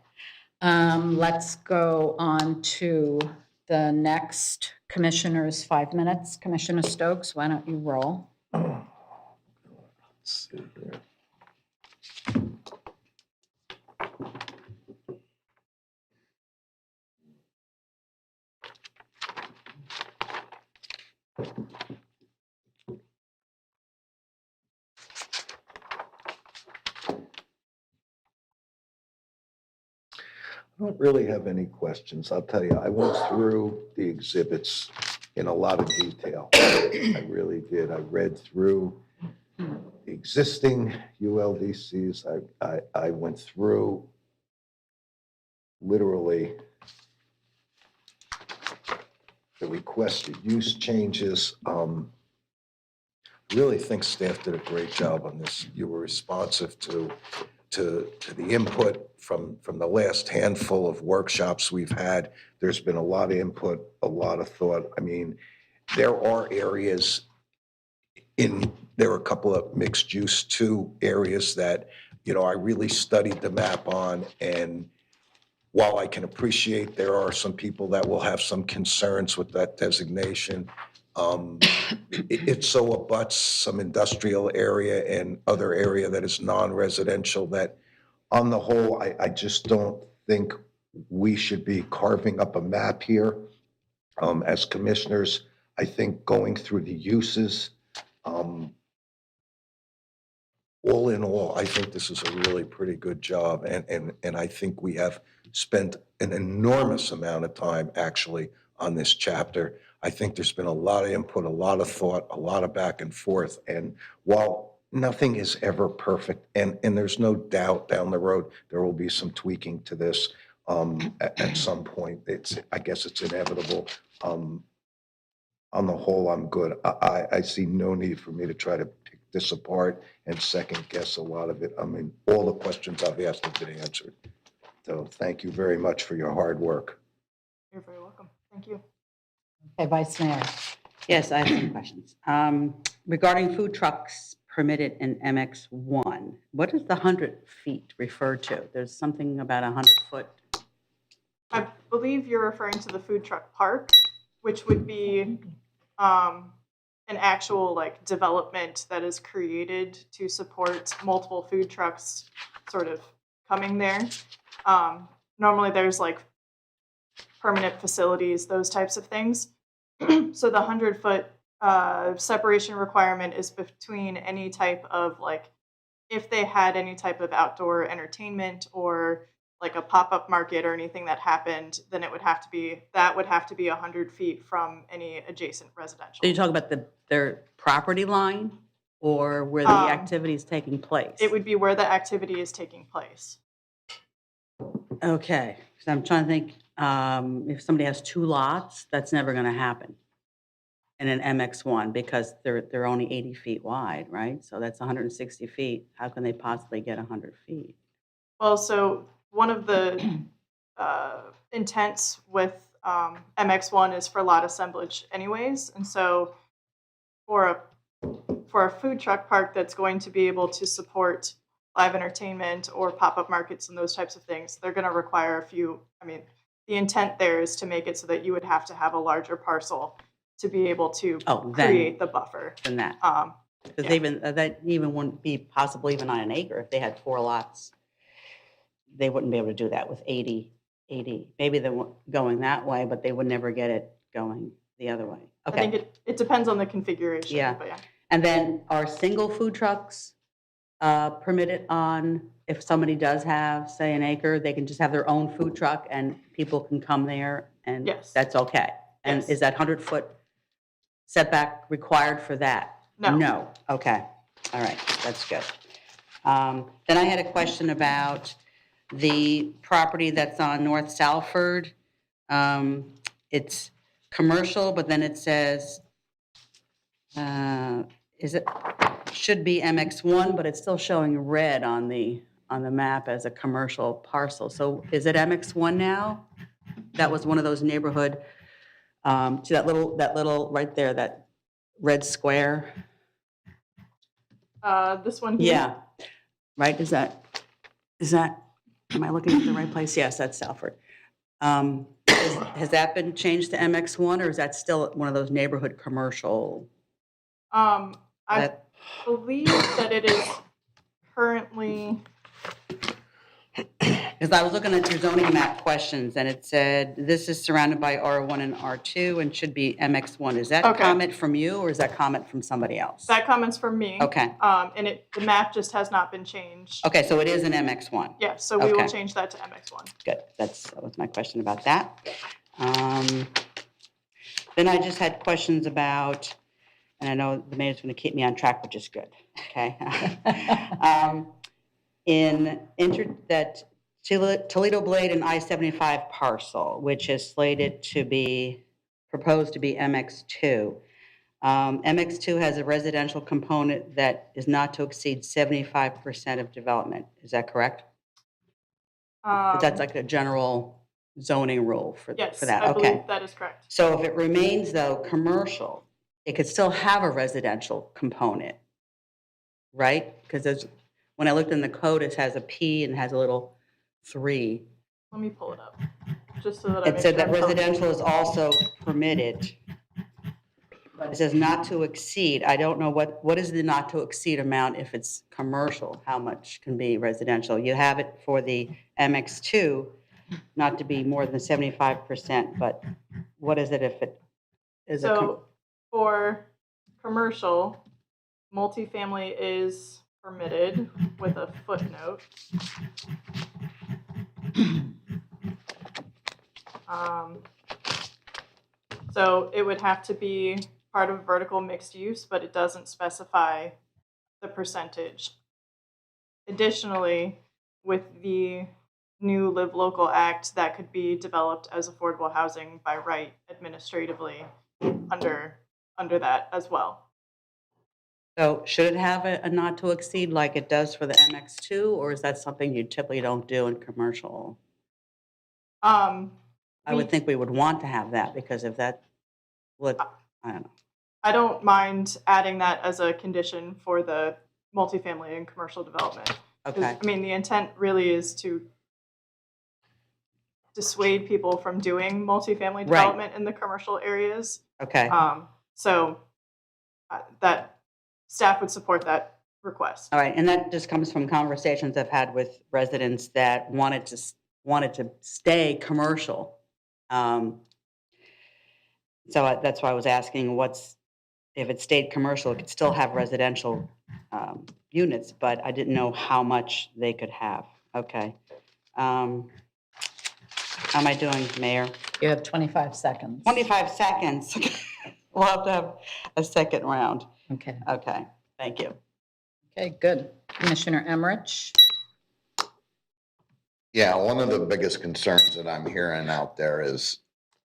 S4: Let's go on to the next commissioner's 5 minutes. Commissioner Stokes, why don't you roll?
S9: Let's see here. I don't really have any questions. I'll tell you, I went through the exhibits in a lot of detail. I really did. I read through the existing ULDCs. I went through literally the requested use changes. Really think staff did a great job on this. You were responsive to the input from the last handful of workshops we've had. There's been a lot of input, a lot of thought. I mean, there are areas there are a couple of mixed use too areas that, I really studied the map on. And while I can appreciate there are some people that will have some concerns with that designation, it so abuts some industrial area and other area that is non-residential that on the whole, I just don't think we should be carving up a map here. As commissioners, I think going through the uses, all in all, I think this is a really pretty good job. And I think we have spent an enormous amount of time actually on this chapter. I think there's been a lot of input, a lot of thought, a lot of back and forth. And while nothing is ever perfect, and there's no doubt down the road, there will be some tweaking to this at some point. I guess it's inevitable. On the whole, I'm good. I see no need for me to try to pick this apart and second guess a lot of it. I mean, all the questions I've asked have been answered. So thank you very much for your hard work.
S12: You're very welcome. Thank you.
S4: Okay, Vice Mayor.
S8: Yes, I have some questions. Regarding food trucks permitted in MX1, what does the 100 feet refer to? There's something about 100 foot.
S12: I believe you're referring to the food truck park, which would be an actual like development that is created to support multiple food trucks sort of coming there. Normally there's like permanent facilities, those types of things. So the 100-foot separation requirement is between any type of like, if they had any type of outdoor entertainment or like a pop-up market or anything that happened, then that would have to be 100 feet from any adjacent residential.
S8: So you talk about their property line or where the activity is taking place?
S12: It would be where the activity is taking place.
S8: Okay, so I'm trying to think, if somebody has 2 lots, that's never going to happen in an MX1 because they're only 80 feet wide, right? So that's 160 feet. How can they possibly get 100 feet?
S12: Well, so one of the intents with MX1 is for lot assemblage anyways. And so for a food truck park that's going to be able to support live entertainment or pop-up markets and those types of things, they're going to require the intent there is to make it so that you would have to have a larger parcel to be able to create the buffer.
S8: Than that. Because
S12: Yeah.
S8: that even wouldn't be possible even on an acre. If they had 4 lots, they wouldn't be able to do that with 80. Maybe they're going that way, but they would never get it going the other way.
S12: I think
S8: Okay.
S12: it depends on the configuration.
S8: Yeah.
S12: But yeah.
S8: And then are single food trucks permitted on, if somebody does have, say, an acre, they can just have their own food truck and people can come there and
S12: Yes.
S8: that's okay? And
S12: Yes.
S8: is that 100-foot setback required for that?
S12: No.
S8: No, okay, all right, that's good. Then I had a question about the property that's on North Salford. It's commercial, but then it says, should be MX1, but it's still showing red on the map as a commercial parcel. So is it MX1 now? That was one of those neighborhood, see that little, right there, that red square?
S12: This one here?
S8: Yeah, right, is that, am I looking at the right place? Yes, that's Salford. Has that been changed to MX1, or is that still one of those neighborhood commercial?
S12: I
S8: That-
S12: believe that it is currently,
S8: Because I was looking at your zoning map questions, and it said, this is surrounded by R1 and R2 and should be MX1. Is that
S12: Okay.
S8: comment from you, or is that comment from somebody else?
S12: that comment's from me.
S8: Okay,
S12: And the map just has not been changed.
S8: okay, so it is an MX1.
S12: Yeah, so we will
S8: Okay.
S12: change that to MX1.
S8: Good, that was my question about that. Then I just had questions about, and I know the mayor's going to keep me on track, which is good, okay? That Toledo Blade and I-75 parcel, which is slated to be, proposed to be MX2. MX2 has a residential component that is not to exceed 75% of development. Is that correct? But that's like a general zoning rule for
S12: Yes,
S8: that,
S12: I
S8: okay.
S12: believe that is correct.
S8: So if it remains, though, commercial, it could still have a residential component, right? Because when I looked in the code, it has a P and has a little 3.
S12: Let me pull it up, just so that I
S8: It
S12: make
S8: said
S12: sure
S8: that
S12: I'm covered.
S8: residential is also permitted. But it says not to exceed. I don't know what is the not to exceed amount if it's commercial? How much can be residential? You have it for the MX2, not to be more than 75%, but what is it if it is a?
S12: So for commercial, multifamily is permitted with a footnote. So it would have to be part of vertical mixed use, but it doesn't specify the percentage. Additionally, with the new Live Local Act, that could be developed as affordable housing by right administratively under that as well.
S8: So should it have a not to exceed like it does for the MX2, or is that something you typically don't do in commercial? I would think we would want to have that, because if that would, I don't know.
S12: I don't mind adding that as a condition for the multifamily and commercial development. 'Cause,
S8: Okay,
S12: I mean, the intent really is to dissuade people from doing multifamily development in the commercial areas.
S8: okay.
S12: So that staff would support that request.
S8: All right, and that just comes from conversations I've had with residents that wanted to stay commercial. So that's why I was asking if it stayed commercial, it could still have residential units, but I didn't know how much they could have. Okay. How am I doing, Mayor?
S4: You have 25 seconds.
S8: 25 seconds. We'll have to have a second round.
S4: Okay,
S8: Okay, thank you.
S4: okay, good. Commissioner Emmerich?
S7: Yeah, one of the biggest concerns that I'm hearing out there is,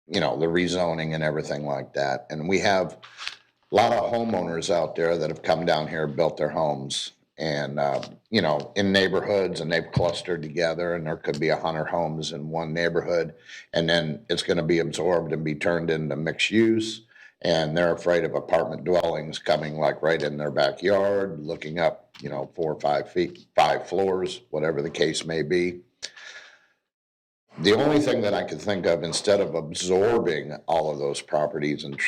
S7: the rezoning and everything like that. And we have a lot of homeowners out there that have come down here, built their homes and, in neighborhoods, and they've clustered together, and there could be 100 homes in one neighborhood. And then it's going to be absorbed and be turned into mixed use. And they're afraid of apartment dwellings coming like right in their backyard, looking up, 4 or 5 feet, 5 floors, whatever the case may be. The only thing that I could think of, instead of absorbing all of those properties and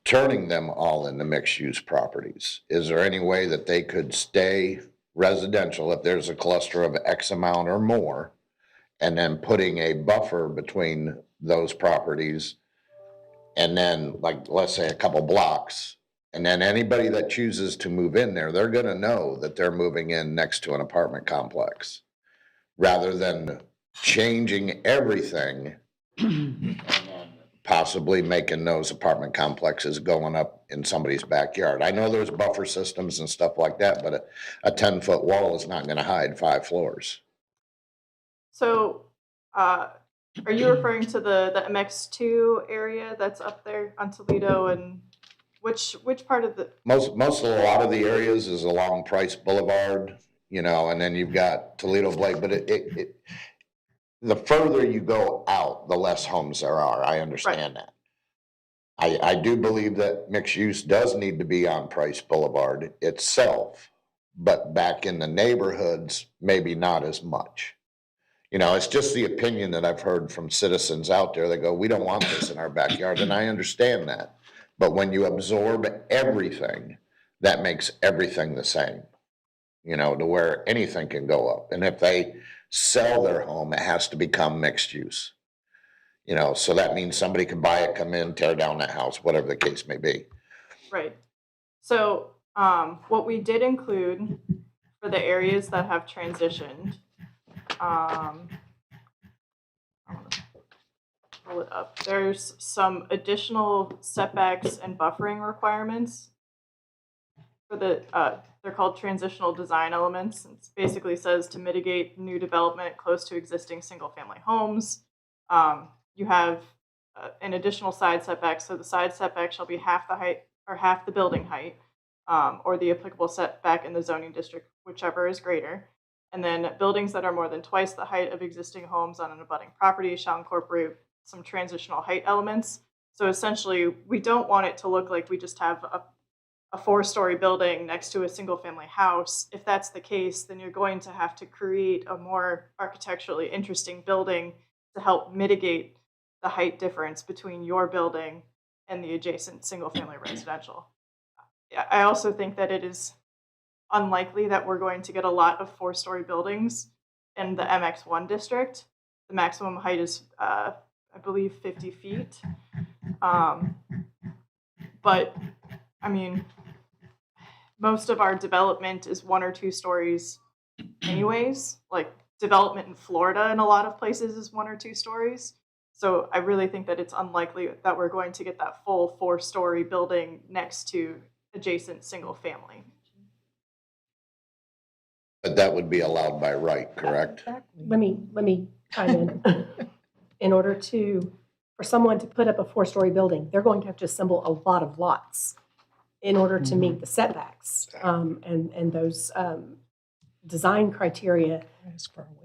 S7: turning them all into mixed-use properties, is there any way that they could stay residential if there's a cluster of X amount or more, and then putting a buffer between those properties, and then, like, let's say a couple blocks, and then anybody that chooses to move in there, they're gonna know that they're moving in next to an apartment complex, rather than changing everything and then possibly making those apartment complexes going up in somebody's backyard. I know there's buffer systems and stuff like that, but a 10-foot wall is not gonna hide 5 floors.
S12: So Are you referring to the MX2 area that's up there on Toledo, and which part of the?
S7: Most of a lot of the areas is along Price Boulevard, you know, and then you've got Toledo Blake, but the further you go out, the less homes there are. I understand that. I do believe that mixed use does need to be on Price Boulevard itself, but back in the neighborhoods, maybe not as much. You know, it's just the opinion that I've heard from citizens out there that go, we don't want this in our backyard, and I understand that. But when you absorb everything, that makes everything the same, you know, to where anything can go up. And if they sell their home, it has to become mixed use. You know, so that means somebody can buy it, come in, tear down that house, whatever the case may be.
S12: Right. So what we did include for the areas that have transitioned, I want to pull it up. There's some additional setbacks and buffering requirements for the, they're called transitional design elements. It basically says to mitigate new development close to existing single-family homes. You have an additional side setback. So the side setback shall be half the height or half the building height, or the applicable setback in the zoning district, whichever is greater. And then buildings that are more than twice the height of existing homes on an abutting property shall incorporate some transitional height elements. So essentially, we don't want it to look like we just have a 4-story building next to a single-family house. If that's the case, then you're going to have to create a more architecturally interesting building to help mitigate the height difference between your building and the adjacent single-family residential. I also think that it is unlikely that we're going to get a lot of 4-story buildings in the MX1 district. The maximum height is, I believe, 50 feet. But, I mean, most of our development is 1 or 2 stories anyways. Like, development in Florida in a lot of places is 1 or 2 stories. So I really think that it's unlikely that we're going to get that full 4-story building next to adjacent single family.
S7: But that would be allowed by right, correct?
S10: Let me chime in. In order for someone to put up a 4-story building, they're going to have to assemble a lot of lots in order to meet the setbacks. And those design criteria,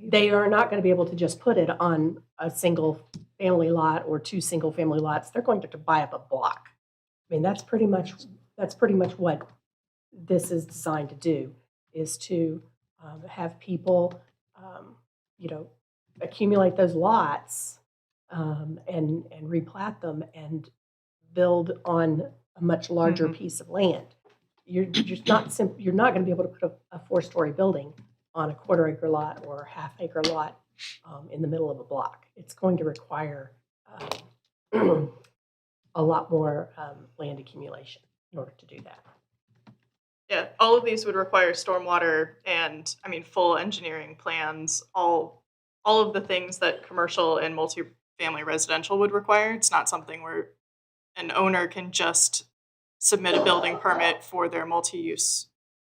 S10: they are not going to be able to just put it on a single family lot or 2 single family lots. They're going to have to buy up a block. I mean, that's pretty much what this is designed to do, is to have people, accumulate those lots and replat them and build on a much larger piece of land. You're not going to be able to put a 4-story building on a 1/4 acre lot or a 1/2 acre lot in the middle of a block. It's going to require a lot more land accumulation in order to do that.
S12: Yeah, all of these would require stormwater and, I mean, full engineering plans, all of the things that commercial and multifamily residential would require. It's not something where an owner can just submit a building permit for their multi-use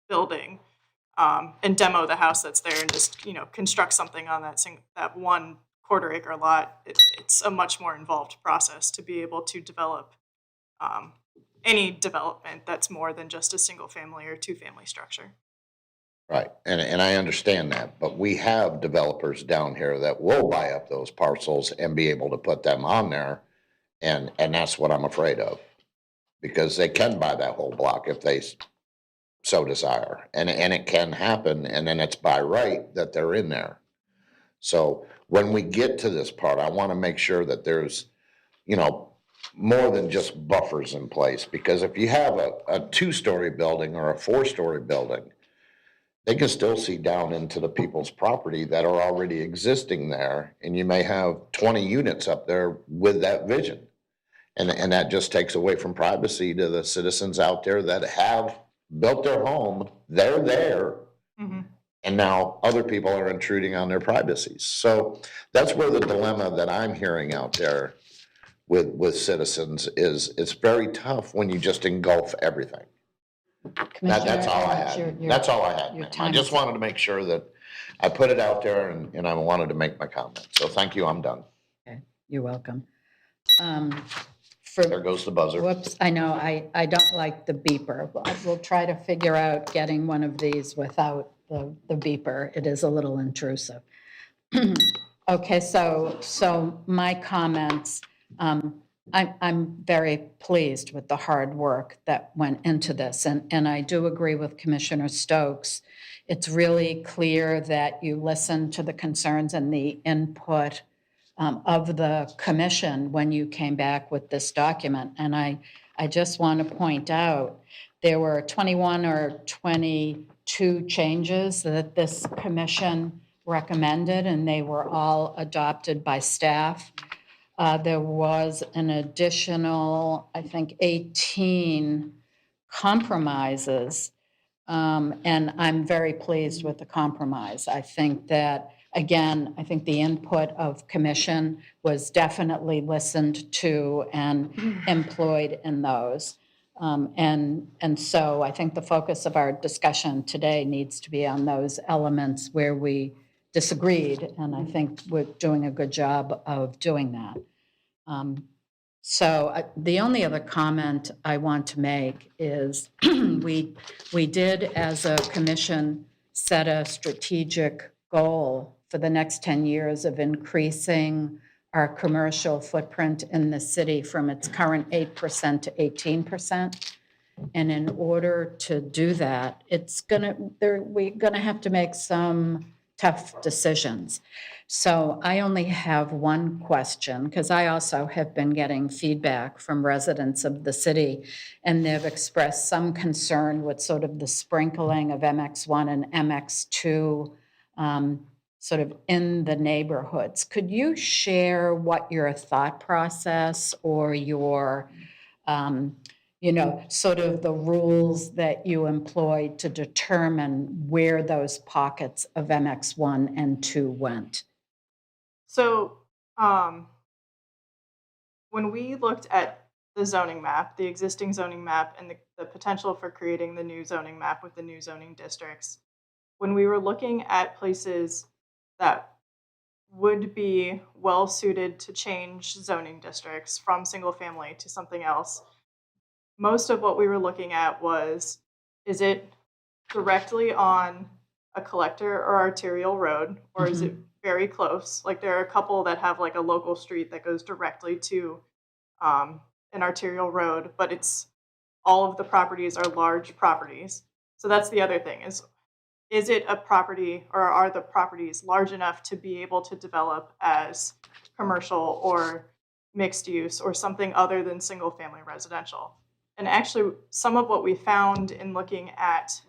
S12: building and demo the house that's there and just, construct something on that 1 1/4 acre lot. It's a much more involved process to be able to develop any development that's more than just a single family or 2-family structure.
S7: Right, and I understand that, but we have developers down here that will buy up those parcels and be able to put them on there, and that's what I'm afraid of. Because they can buy that whole block if they so desire, and it can happen, and then it's by right that they're in there. So when we get to this part, I want to make sure that there's, more than just buffers in place, because if you have a 2-story building or a 4-story building, they can still see down into the people's property that are already existing there, and you may have 20 units up there with that vision. And that just takes away from privacy to the citizens out there that have built their home. They're there.
S12: Mm-hmm.
S7: And now other people are intruding on their privacies. So that's where the dilemma that I'm hearing out there with citizens is, it's very tough when you just engulf everything. That's all I had. That's all I had, ma'am. I just wanted to make sure that I put it out there and I wanted to make my comment. So thank you, I'm done.
S4: You're welcome.
S7: There goes the buzzer.
S4: Whoops, I know, I don't like the beeper. We'll try to figure out getting one of these without the beeper. It is a little intrusive. Okay, so my comments, I'm very pleased with the hard work that went into this, and I do agree with Commissioner Stokes. It's really clear that you listened to the concerns and the input of the commission when you came back with this document. And I just want to point out, there were 21 or 22 changes that this commission recommended, and they were all adopted by staff. There was an additional, I think, 18 compromises, and I'm very pleased with the compromise. I think that, again, I think the input of commission was definitely listened to and employed in those. And so I think the focus of our discussion today needs to be on those elements where we disagreed, and I think we're doing a good job of doing that. The only other comment I want to make is we did, as a commission, set a strategic goal for the next 10 years of increasing our commercial footprint in the city from its current 8% to 18%. And in order to do that, we're gonna have to make some tough decisions. So I only have one question, because I also have been getting feedback from residents of the city, and they've expressed some concern with sort of the sprinkling of MX1 and MX2 sort of in the neighborhoods. Could you share what your thought process or your sort of the rules that you employed to determine where those pockets of MX1 and 2 went?
S12: So when we looked at the zoning map, the existing zoning map, and the potential for creating the new zoning map with the new zoning districts, when we were looking at places that would be well suited to change zoning districts from single family to something else, most of what we were looking at was, is it directly on a collector or arterial road, or is it very close? Like, there are a couple that have like a local street that goes directly to an arterial road, but it's all of the properties are large properties. So that's the other thing, is it a property, or are the properties large enough to be able to develop as commercial or mixed use or something other than single family residential? And actually, some of what we found in looking at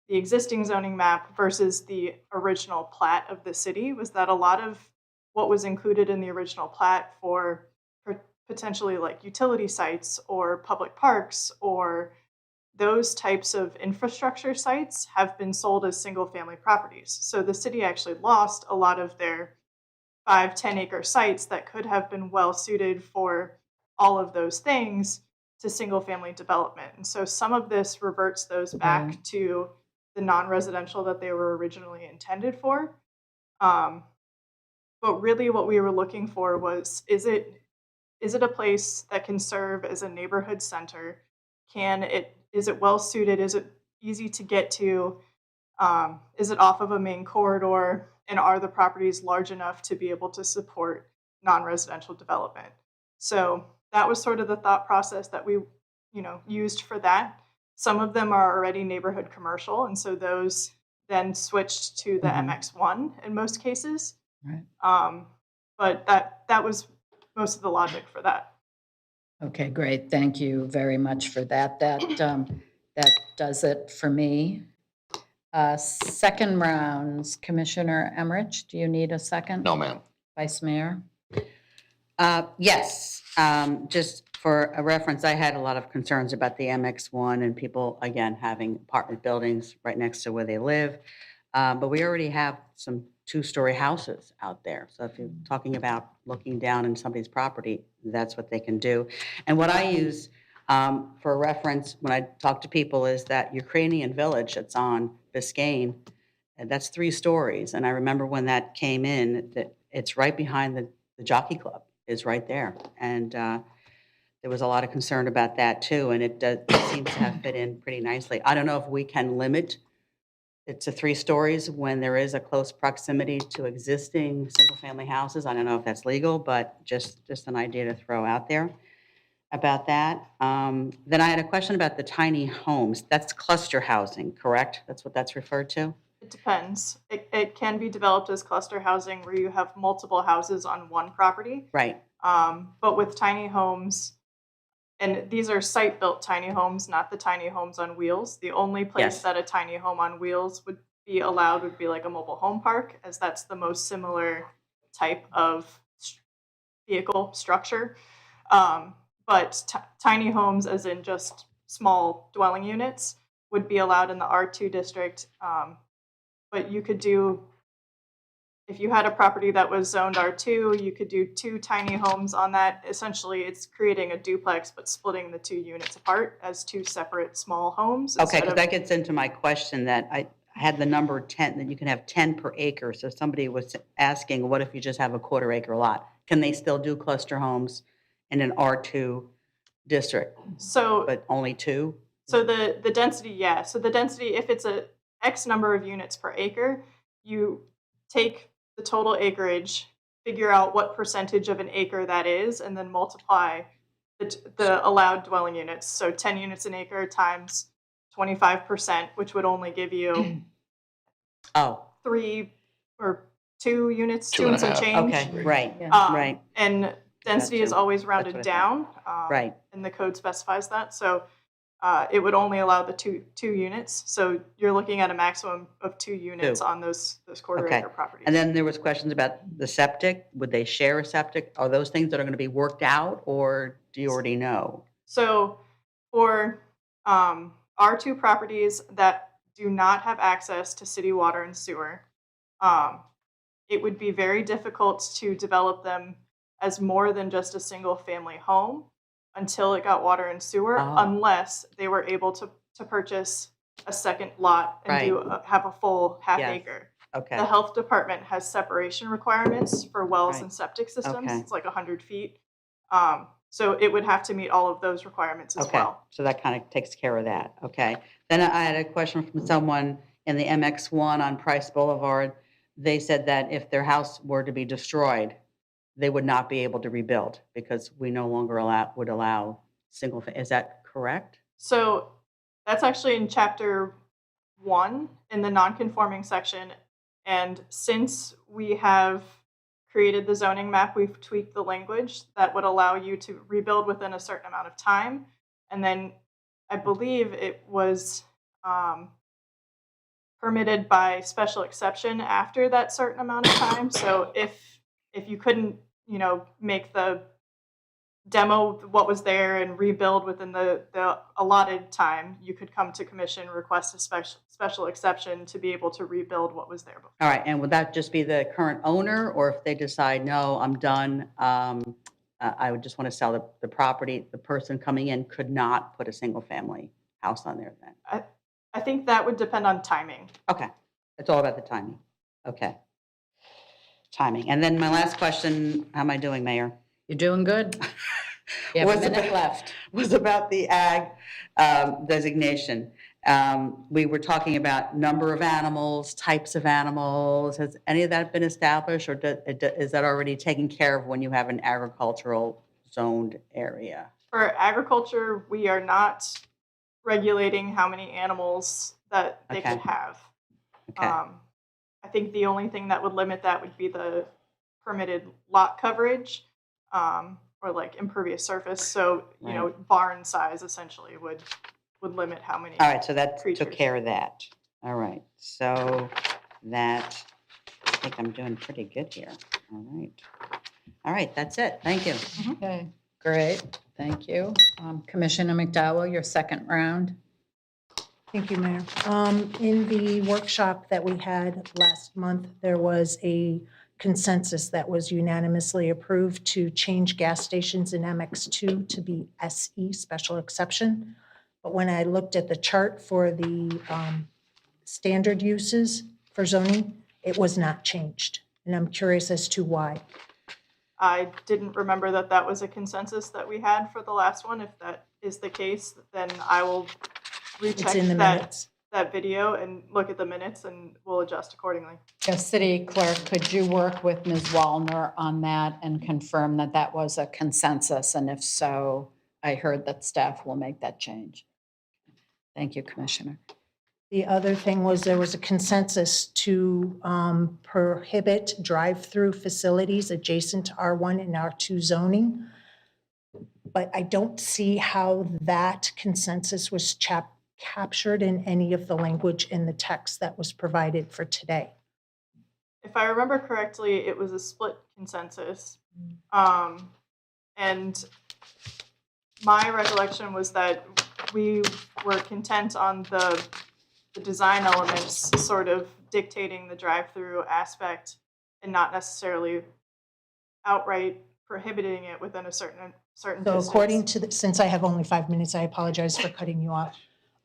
S12: the existing zoning map versus the original plat of the city was that a lot of what was included in the original plat for potentially like utility sites or public parks or those types of infrastructure sites have been sold as single family properties. So the city actually lost a lot of their 5-10 acre sites that could have been well suited for all of those things to single family development. And so some of this reverts those back to the non-residential that they were originally intended for. But really what we were looking for was, is it a place that can serve as a neighborhood center? Is it well suited? Is it easy to get to? Is it off of a main corridor? And are the properties large enough to be able to support non-residential development? So that was sort of the thought process that we, used for that. Some of them are already neighborhood commercial, and so those then switched to the MX1 in most cases.
S4: Right.
S12: But that was most of the logic for that.
S4: Okay, great. Thank you very much for that. That does it for me. Second rounds, Commissioner Emmerich, do you need a second?
S7: No, ma'am.
S4: Vice Mayor?
S8: Yes, just for a reference, I had a lot of concerns about the MX1 and people, again, having apartment buildings right next to where they live. But we already have some 2-story houses out there. So if you're talking about looking down in somebody's property, that's what they can do. And what I use for reference when I talk to people is that Ukrainian Village that's on Biscayne, and that's 3 stories. And I remember when that came in, that it's right behind the the Jockey Club is right there. And there was a lot of concern about that too, and it seems to have fit in pretty nicely. I don't know if we can limit it to 3 stories when there is a close proximity to existing single-family houses. I don't know if that's legal, but just an idea to throw out there about that. Then I had a question about the tiny homes. That's cluster housing, correct? That's what that's referred to?
S12: It depends. It can be developed as cluster housing where you have multiple houses on one property.
S8: Right.
S12: But with tiny homes, and these are site-built tiny homes, not the tiny homes on wheels. The only place
S8: Yes.
S12: that a tiny home on wheels would be allowed would be like a mobile home park, as that's the most similar type of vehicle structure. But tiny homes, as in just small dwelling units, would be allowed in the R2 district. But you could do, if you had a property that was zoned R2, you could do 2 tiny homes on that. Essentially, it's creating a duplex, but splitting the 2 units apart as 2 separate small homes.
S8: Okay,
S12: instead
S8: because
S12: of-
S8: that gets into my question that I had the number 10, that you can have 10 per acre. So somebody was asking, what if you just have a quarter acre lot? Can they still do cluster homes in an R2 district,
S12: So
S8: but only 2?
S12: So the density, yeah. So the density, if it's a X number of units per acre, you take the total acreage, figure out what percentage of an acre that is, and then multiply the allowed dwelling units. So 10 units an acre times 25%, which would only give you
S8: Oh,
S12: 3 or 2 units,
S7: Two
S12: 2
S7: and
S12: and some
S7: a half.
S12: change.
S8: okay, right,
S12: Um, And density is
S8: Gotcha.
S12: always
S8: what
S12: rounded
S8: I
S12: down.
S8: Right.
S12: And the code specifies that. So it would only allow the two units. So you're looking at a maximum of 2 units
S8: 2.
S12: on those quarter
S8: Okay.
S12: acre properties.
S8: And then there was questions about the septic. Would they share a septic? Are those things that are going to be worked out, or do you already know?
S12: So for R2 properties that do not have access to city water and sewer, it would be very difficult to develop them as more than just a single family home until it got water and sewer,
S8: Oh.
S12: unless they were able to purchase a second lot and have a full half
S8: Yes.
S12: acre.
S8: Okay,
S12: The health department has separation requirements for wells
S8: Right.
S12: and septic systems.
S8: Okay.
S12: It's like 100 feet. So it would have to meet all of those requirements as
S8: okay.
S12: well.
S8: So that kind of takes care of that. Okay. Then I had a question from someone in the MX1 on Price Boulevard. They said that if their house were to be destroyed, they would not be able to rebuild because we no longer would allow single. Is that correct?
S12: So that's actually in chapter 1 in the non-conforming section. And since we have created the zoning map, we've tweaked the language that would allow you to rebuild within a certain amount of time. And then I believe it was permitted by special exception after that certain amount of time. So if you couldn't, make the demo what was there and rebuild within the allotted time, you could come to commission, request a special exception to be able to rebuild what was there before.
S8: All right. And would that just be the current owner, or if they decide, no, I'm done, I would just want to sell the property, the person coming in could not put a single family house on there then?
S12: I think that would depend on timing.
S8: Okay, it's all about the timing. Okay. Timing. And then my last question, how am I doing, Mayor?
S4: You're doing good. You have a
S8: Was
S4: minute
S8: about-
S4: left.
S8: Was about the ag designation. We were talking about number of animals, types of animals. Has any of that been established, or is that already taken care of when you have an agricultural zoned area?
S12: For agriculture, we are not regulating how many animals that they
S8: Okay.
S12: could have.
S8: Okay.
S12: I think the only thing that would limit that would be the permitted lot coverage, or like impervious surface. So, barn size essentially would limit how many.
S8: All right, so that took
S12: creatures.
S8: care of that. All right, so that, I think I'm doing pretty good here. All right. All right, that's it. Thank you.
S4: Okay, great, thank you. Commissioner McDowell, your second round.
S10: Thank you, Mayor. In the workshop that we had last month, there was a consensus that was unanimously approved to change gas stations in MX2 to be SE, special exception. But when I looked at the chart for the standard uses for zoning, it was not changed. And I'm curious as to why.
S12: I didn't remember that that was a consensus that we had for the last one. If that is the case, then I will recheck
S13: in the minutes.
S12: that video and look at the minutes, and we'll adjust accordingly.
S4: Yes, City Clerk, could you work with Ms. Wallner on that and confirm that that was a consensus? And if so, I heard that staff will make that change. Thank you, Commissioner.
S13: The other thing was there was a consensus to prohibit drive-through facilities adjacent to R1 and R2 zoning. But I don't see how that consensus was captured in any of the language in the text that was provided for today.
S12: If I remember correctly, it was a split consensus. And my recollection was that we were content on the design elements sort of dictating the drive-through aspect and not necessarily outright prohibiting it within a certain
S13: So
S12: distance.
S13: according to, since I have only 5 minutes, I apologize for cutting you off.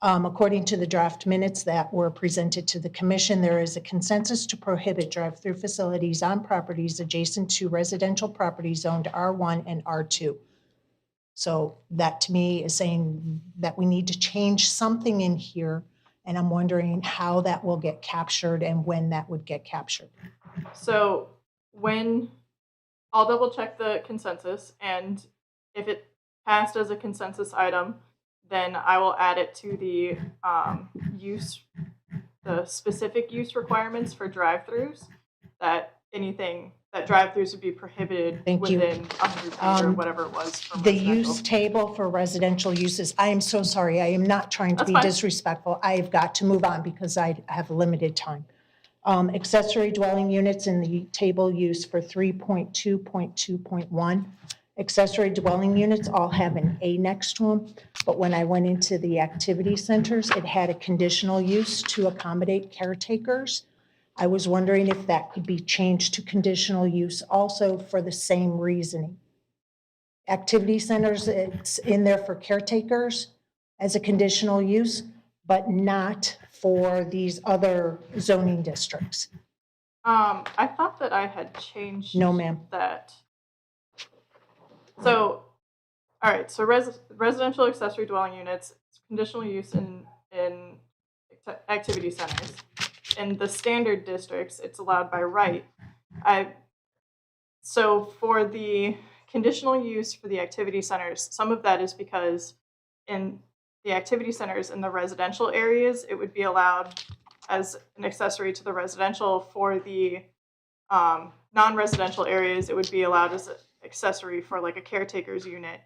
S13: According to the draft minutes that were presented to the commission, there is a consensus to prohibit drive-through facilities on properties adjacent to residential properties zoned R1 and R2. So that to me is saying that we need to change something in here, and I'm wondering how that will get captured and when that would get captured.
S12: So I'll double check the consensus, and if it passed as a consensus item, then I will add it to the specific use requirements for drive-throughs, that drive-throughs would be prohibited
S13: Thank you.
S12: within 100 feet or whatever it was. From
S13: The
S12: residential.
S13: use table for residential uses, I am so sorry, I am not trying to
S12: That's
S13: be
S12: fine.
S13: disrespectful. I've got to move on because I have limited time. Accessory dwelling units in the table use for 3.2.2.1. Accessory dwelling units all have an A next to them, but when I went into the activity centers, it had a conditional use to accommodate caretakers. I was wondering if that could be changed to conditional use also for the same reasoning. Activity centers, it's in there for caretakers as a conditional use, but not for these other zoning districts.
S12: I thought that I had changed
S13: No, ma'am.
S12: that. So, all right, so residential accessory dwelling units, conditional use in activity centers. In the standard districts, it's allowed by right. So for the conditional use for the activity centers, some of that is because in the activity centers in the residential areas, it would be allowed as an accessory to the residential. For the non-residential areas, it would be allowed as an accessory for like a caretaker's unit.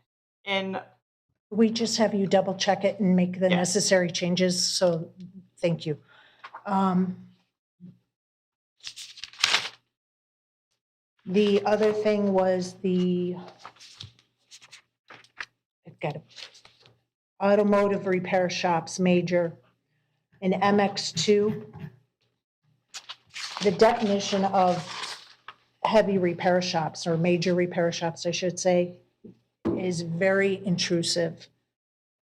S13: We just have you double check it and make the
S12: Yes.
S13: necessary changes, so thank you. The other thing was I've got it. Automotive repair shops, major, in MX2. The definition of heavy repair shops, or major repair shops, I should say, is very intrusive.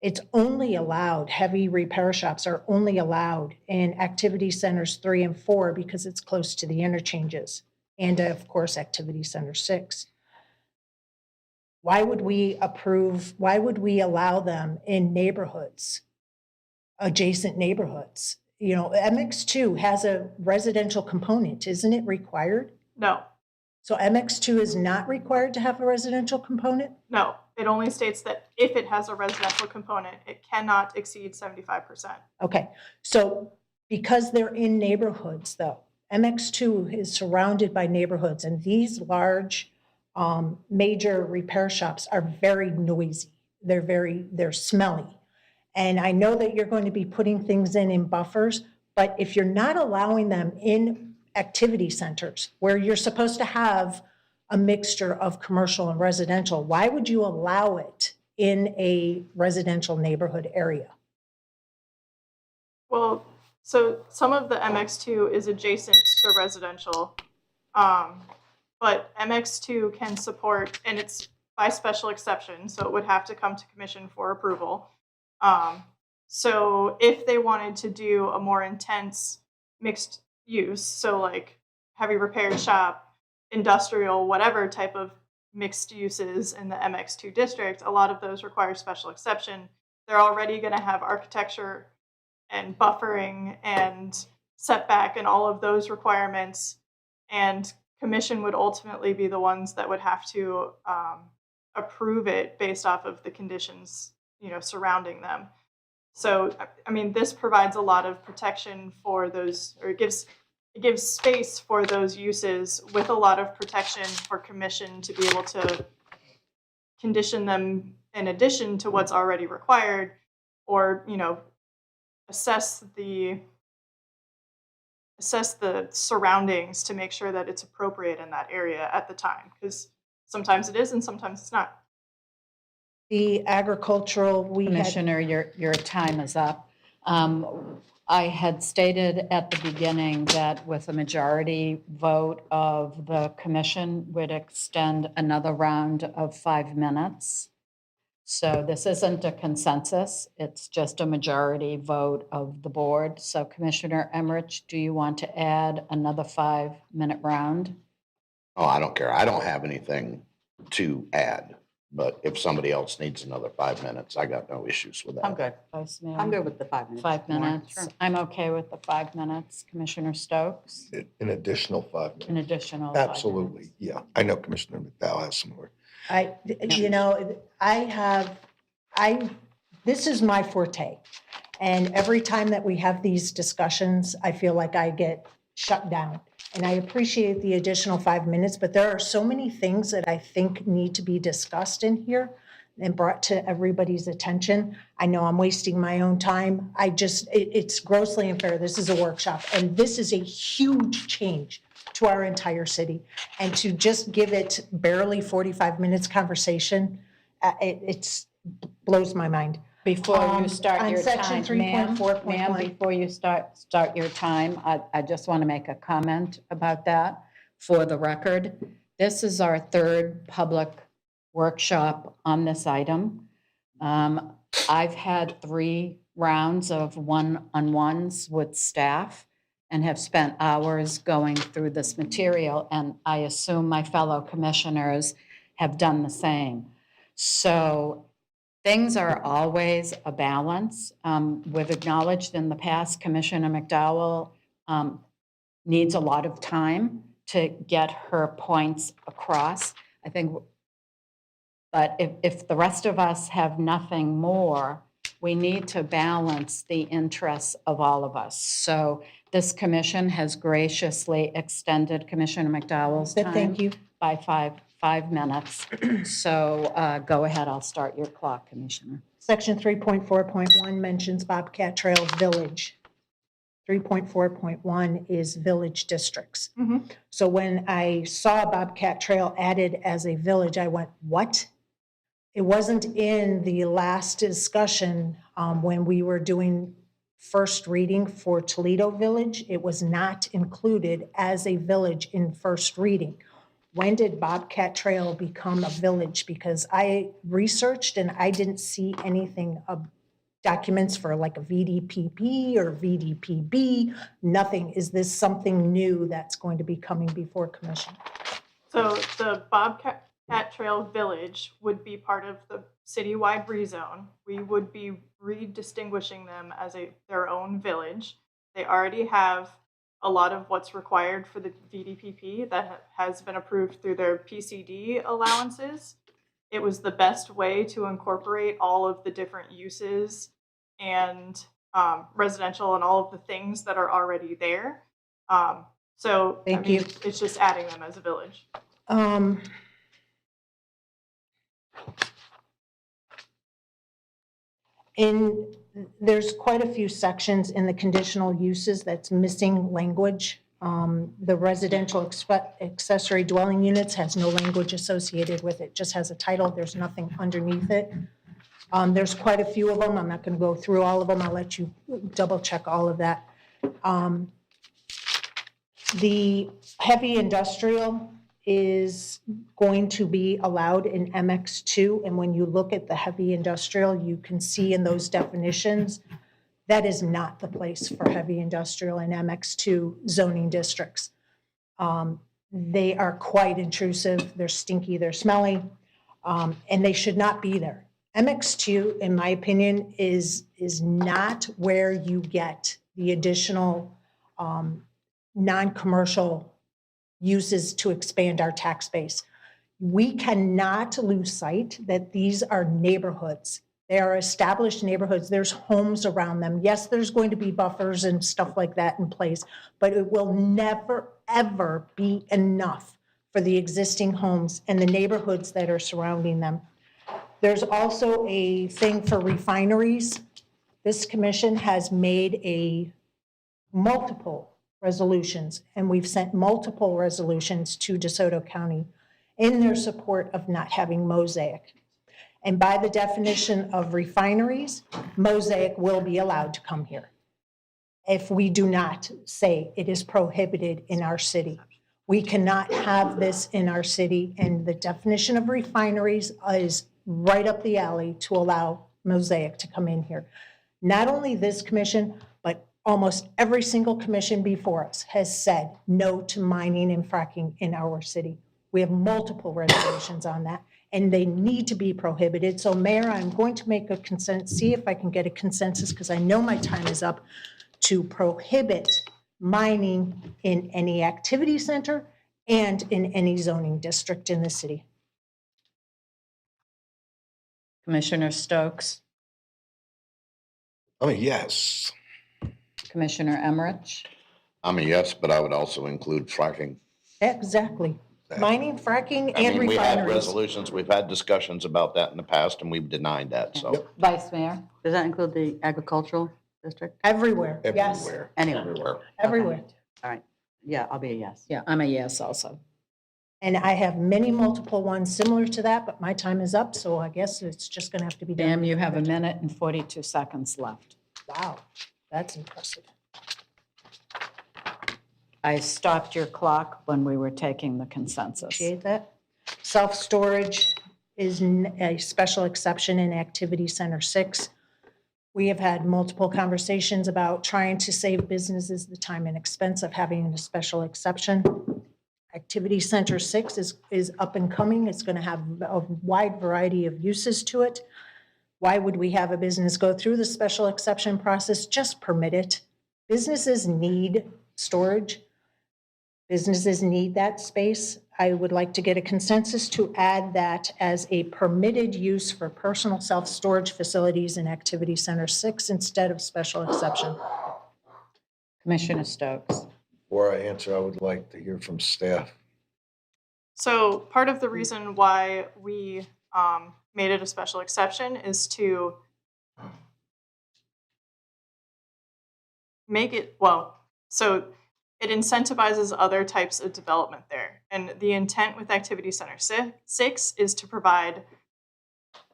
S13: It's only allowed, heavy repair shops are only allowed in activity centers 3 and 4 because it's close to the interchanges, and of course, activity center 6. Why would we allow them in neighborhoods, adjacent neighborhoods? You know, MX2 has a residential component, isn't it required?
S12: No,
S13: So MX2 is not required to have a residential component?
S12: no, it only states that if it has a residential component, it cannot exceed 75%.
S13: Okay, so because they're in neighborhoods though, MX2 is surrounded by neighborhoods, and these large major repair shops are very noisy. They're smelly. And I know that you're going to be putting things in buffers, but if you're not allowing them in activity centers where you're supposed to have a mixture of commercial and residential, why would you allow it in a residential neighborhood area?
S12: Well, so some of the MX2 is adjacent to residential, but MX2 can support, and it's by special exception, so it would have to come to commission for approval. So if they wanted to do a more intense mixed use, so like heavy repair shop, industrial, whatever type of mixed uses in the MX2 district, a lot of those require special exception. They're already going to have architecture and buffering and setback and all of those requirements. And commission would ultimately be the ones that would have to approve it based off of the conditions, surrounding them. So, I mean, this provides a lot of protection for those, or it gives space for those uses with a lot of protection for commission to be able to condition them in addition to what's already required, or, assess the surroundings to make sure that it's appropriate in that area at the time, because sometimes it is and sometimes it's not.
S13: The agricultural, we had,
S4: Commissioner, your time is up. I had stated at the beginning that with a majority vote of the commission would extend another round of 5 minutes. So this isn't a consensus, it's just a majority vote of the board. So Commissioner Emmerich, do you want to add another 5-minute round?
S7: Oh, I don't care. I don't have anything to add, but if somebody else needs another 5 minutes, I got no issues with that.
S8: I'm good.
S4: Vice Mayor?
S8: I'm good with the 5 minutes.
S4: 5
S8: More.
S4: minutes.
S8: Sure.
S4: I'm okay with the 5 minutes. Commissioner Stokes,
S9: An additional 5 minutes.
S4: an additional 5 minutes.
S9: Absolutely, yeah. I know Commissioner McDowell has some more.
S13: this is my forte. And every time that we have these discussions, I feel like I get shut down. And I appreciate the additional 5 minutes, but there are so many things that I think need to be discussed in here and brought to everybody's attention. I know I'm wasting my own time. It's grossly unfair. This is a workshop, and this is a huge change to our entire city. And to just give it barely 45 minutes conversation, it blows my mind.
S4: Before you start
S13: on
S4: your
S13: section
S4: time, ma'am,
S13: 3.4.1.
S4: before you start your time, I just want to make a comment about that for the record. This is our third public workshop on this item. I've had 3 rounds of one-on-ones with staff and have spent hours going through this material, and I assume my fellow commissioners have done the same. So things are always a balance. We've acknowledged in the past, Commissioner McDowell needs a lot of time to get her points across. I think, but if the rest of us have nothing more, we need to balance the interests of all of us. So this commission has graciously extended Commissioner McDowell's time.
S13: Thank you.
S4: By 5 minutes. So go ahead, I'll start your clock, Commissioner.
S13: Section 3.4.1 mentions Bobcat Trail Village. 3.4.1 is village districts. So when I saw Bobcat Trail added as a village, I went, what? It wasn't in the last discussion when we were doing first reading for Toledo Village. It was not included as a village in first reading. When did Bobcat Trail become a village? Because I researched and I didn't see anything of documents for like a VDPP or VDPB, nothing. Is this something new that's going to be coming before commission?
S12: So the Bobcat Trail Village would be part of the citywide rezone. We would be redistinguishing them as their own village. They already have a lot of what's required for the VDPP that has been approved through their PCD allowances. It was the best way to incorporate all of the different uses and residential and all of the things that are already there. So
S13: Thank you.
S12: It's just adding them as a village.
S13: There's quite a few sections in the conditional uses that's missing language. The residential accessory dwelling units has no language associated with it, just has a title, there's nothing underneath it. There's quite a few of them, I'm not gonna go through all of them, I'll let you double check all of that. The heavy industrial is going to be allowed in MX2, and when you look at the heavy industrial, you can see in those definitions, that is not the place for heavy industrial in MX2 zoning districts. They are quite intrusive, they're stinky, they're smelly, and they should not be there. MX2, in my opinion, is not where you get the additional non-commercial uses to expand our tax base. We cannot lose sight that these are neighborhoods. They are established neighborhoods. There's homes around them. Yes, there's going to be buffers and stuff like that in place, but it will never, ever be enough for the existing homes and the neighborhoods that are surrounding them. There's also a thing for refineries. This commission has made multiple resolutions, and we've sent multiple resolutions to DeSoto County in their support of not having Mosaic. And by the definition of refineries, Mosaic will be allowed to come here if we do not say it is prohibited in our city. We cannot have this in our city, and the definition of refineries is right up the alley to allow Mosaic to come in here. Not only this commission, but almost every single commission before us has said no to mining and fracking in our city. We have multiple resolutions on that, and they need to be prohibited. So Mayor, I'm going to make a consensus, see if I can get a consensus, because I know my time is up, to prohibit mining in any activity center and in any zoning district in the city.
S4: Commissioner Stokes,
S9: I mean, yes.
S4: Commissioner Emmerich.
S7: I'm a yes, but I would also include fracking.
S13: Exactly. Mining, fracking,
S7: I
S13: and
S7: mean, we had
S13: refineries.
S7: resolutions, we've had discussions about that in the past, and we've denied that, so.
S4: Vice Mayor.
S8: Does that include the agricultural district?
S13: Everywhere, yes,
S9: Everywhere.
S8: Anywhere.
S7: Everywhere.
S13: everywhere.
S8: All right. Yeah, I'll be a yes.
S4: Yeah, I'm a yes also.
S13: And I have many multiple ones similar to that, but my time is up, so I guess it's just gonna have to be done.
S4: Pam, you have 1 minute and 42 seconds left.
S13: Wow, that's impressive.
S4: I stopped your clock when we were taking the consensus.
S13: Appreciate that. Self-storage is a special exception in Activity Center 6. We have had multiple conversations about trying to save businesses the time and expense of having a special exception. Activity Center 6 is up and coming. It's going to have a wide variety of uses to it. Why would we have a business go through the special exception process? Just permit it. Businesses need storage. Businesses need that space. I would like to get a consensus to add that as a permitted use for personal self-storage facilities in Activity Center 6 instead of special exception.
S4: Commissioner Stokes.
S9: Before I answer, I would like to hear from staff.
S12: So part of the reason why we made it a special exception is to make it, so it incentivizes other types of development there. And the intent with Activity Center 6 is to provide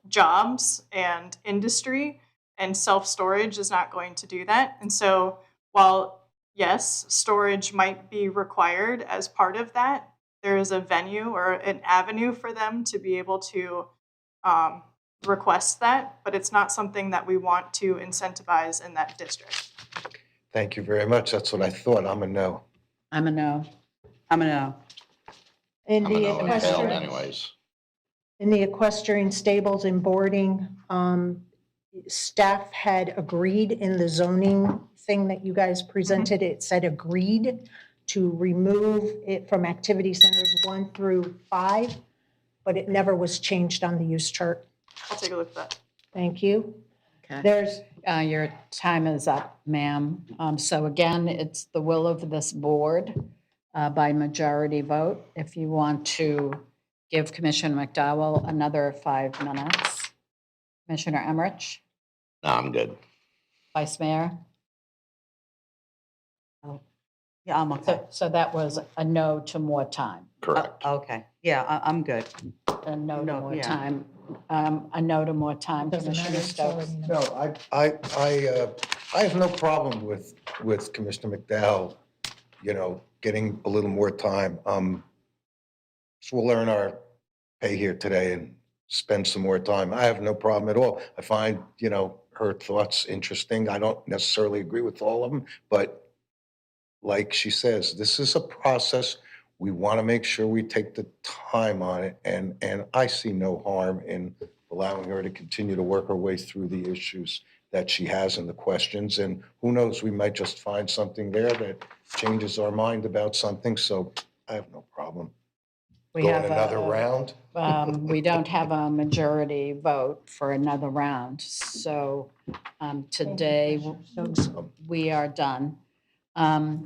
S12: jobs and industry, and self-storage is not going to do that. And so while, yes, storage might be required as part of that, there is a venue or an avenue for them to be able to request that, but it's not something that we want to incentivize in that district.
S9: Thank you very much. That's what I thought. I'm a no.
S4: I'm a no.
S8: I'm a no.
S13: In
S7: I'm a
S13: the
S7: no, it failed
S13: equestrian,
S7: anyways.
S13: in the equestrian stables and boarding, staff had agreed in the zoning thing that you guys presented, it said agreed to remove it from activity centers 1 through 5, but it never was changed on the use chart.
S12: I'll take a look at that.
S13: Thank you.
S4: Okay.
S13: There's,
S4: Your time is up, ma'am. So again, it's the will of this board by majority vote. If you want to give Commissioner McDowell another 5 minutes. Commissioner Emmerich,
S7: No, I'm good.
S4: Vice Mayor.
S8: Yeah, I'm okay.
S4: So that was a no to more time,
S7: Correct.
S8: Okay. Yeah, I'm good.
S4: a no to
S8: No,
S4: more
S8: yeah.
S4: time, a no to more time.
S13: doesn't matter.
S4: Commissioner
S13: it's already
S4: Stokes.
S13: known.
S9: No, I have no problem with Commissioner McDowell, getting a little more time. So we'll earn our pay here today and spend some more time. I have no problem at all. I find, her thoughts interesting. I don't necessarily agree with all of them, but like she says, this is a process We want to make sure we take the time on it, and I see no harm in allowing her to continue to work her way through the issues that she has and the questions, and who knows, we might just find something there that changes our mind about something, so I have no problem.
S4: We
S9: Going
S4: have
S9: another round?
S4: We don't have a majority vote for another round, so today we are done.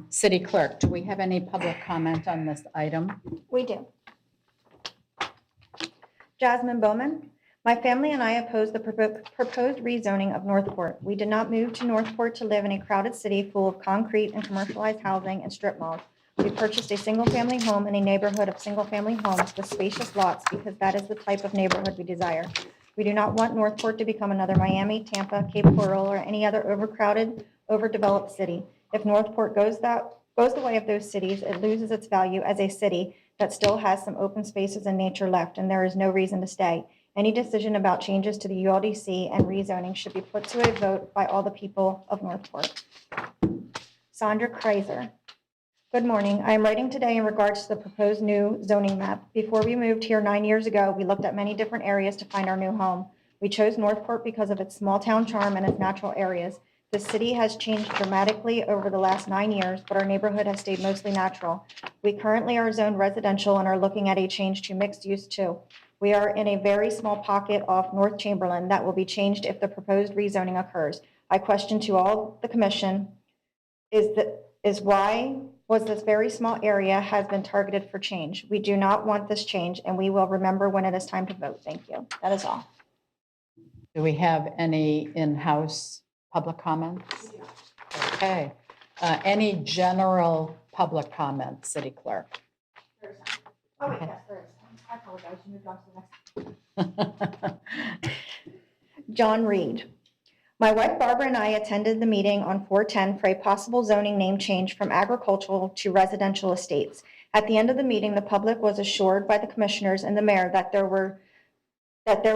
S4: City Clerk, do we have any public comment on this item?
S14: We do. Jasmine Bowman. My family and I oppose the proposed rezoning of Northport. We did not move to Northport to live in a crowded city full of concrete and commercialized housing and strip malls. We purchased a single-family home in a neighborhood of single-family homes with spacious lots because that is the type of neighborhood we desire. We do not want Northport to become another Miami, Tampa, Cape Coral, or any other overcrowded, overdeveloped city. If Northport goes the way of those cities, it loses its value as a city that still has some open spaces and nature left, and there is no reason to stay. Any decision about changes to the ULDC and rezoning should be put to a vote by all the people of Northport. Sandra Kreiser. Good morning. I am writing today in regards to the proposed new zoning map. Before we moved here 9 years ago, we looked at many different areas to find our new home. We chose Northport because of its small town charm and its natural areas. The city has changed dramatically over the last 9 years, but our neighborhood has stayed mostly natural. We currently are zoned residential and are looking at a change to mixed use too. We are in a very small pocket off North Chamberlain that will be changed if the proposed rezoning occurs. I question to all the commission is why was this very small area has been targeted for change. We do not want this change, and we will remember when it is time to vote. Thank you. That is all.
S4: Do we have any in-house public comments? Okay. Any general public comments, City Clerk?
S14: Oh, wait, yes, there is. I apologize. You moved on to the next. John Reed. My wife Barbara and I attended the meeting on 410 for a possible zoning name change from agricultural to residential estates. At the end of the meeting, the public was assured by the commissioners and the mayor that there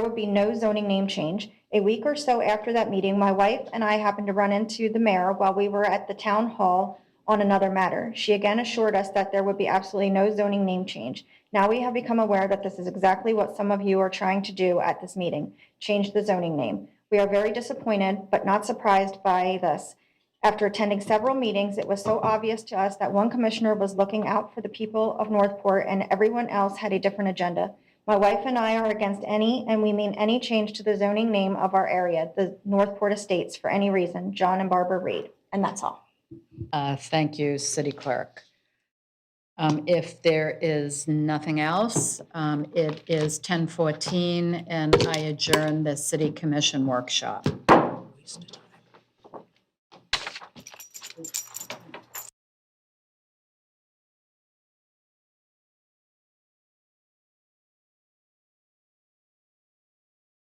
S14: would be no zoning name change. A week or so after that meeting, my wife and I happened to run into the mayor while we were at the town hall on another matter. She again assured us that there would be absolutely no zoning name change. Now we have become aware that this is exactly what some of you are trying to do at this meeting, change the zoning name. We are very disappointed, but not surprised by this. After attending several meetings, it was so obvious to us that one commissioner was looking out for the people of Northport and everyone else had a different agenda. My wife and I are against any, and we mean any change to the zoning name of our area, the Northport Estates, for any reason. John and Barbara Reed. And that's all.
S4: Thank you, City Clerk. If there is nothing else, it is 10:14 and I adjourn the City Commission workshop.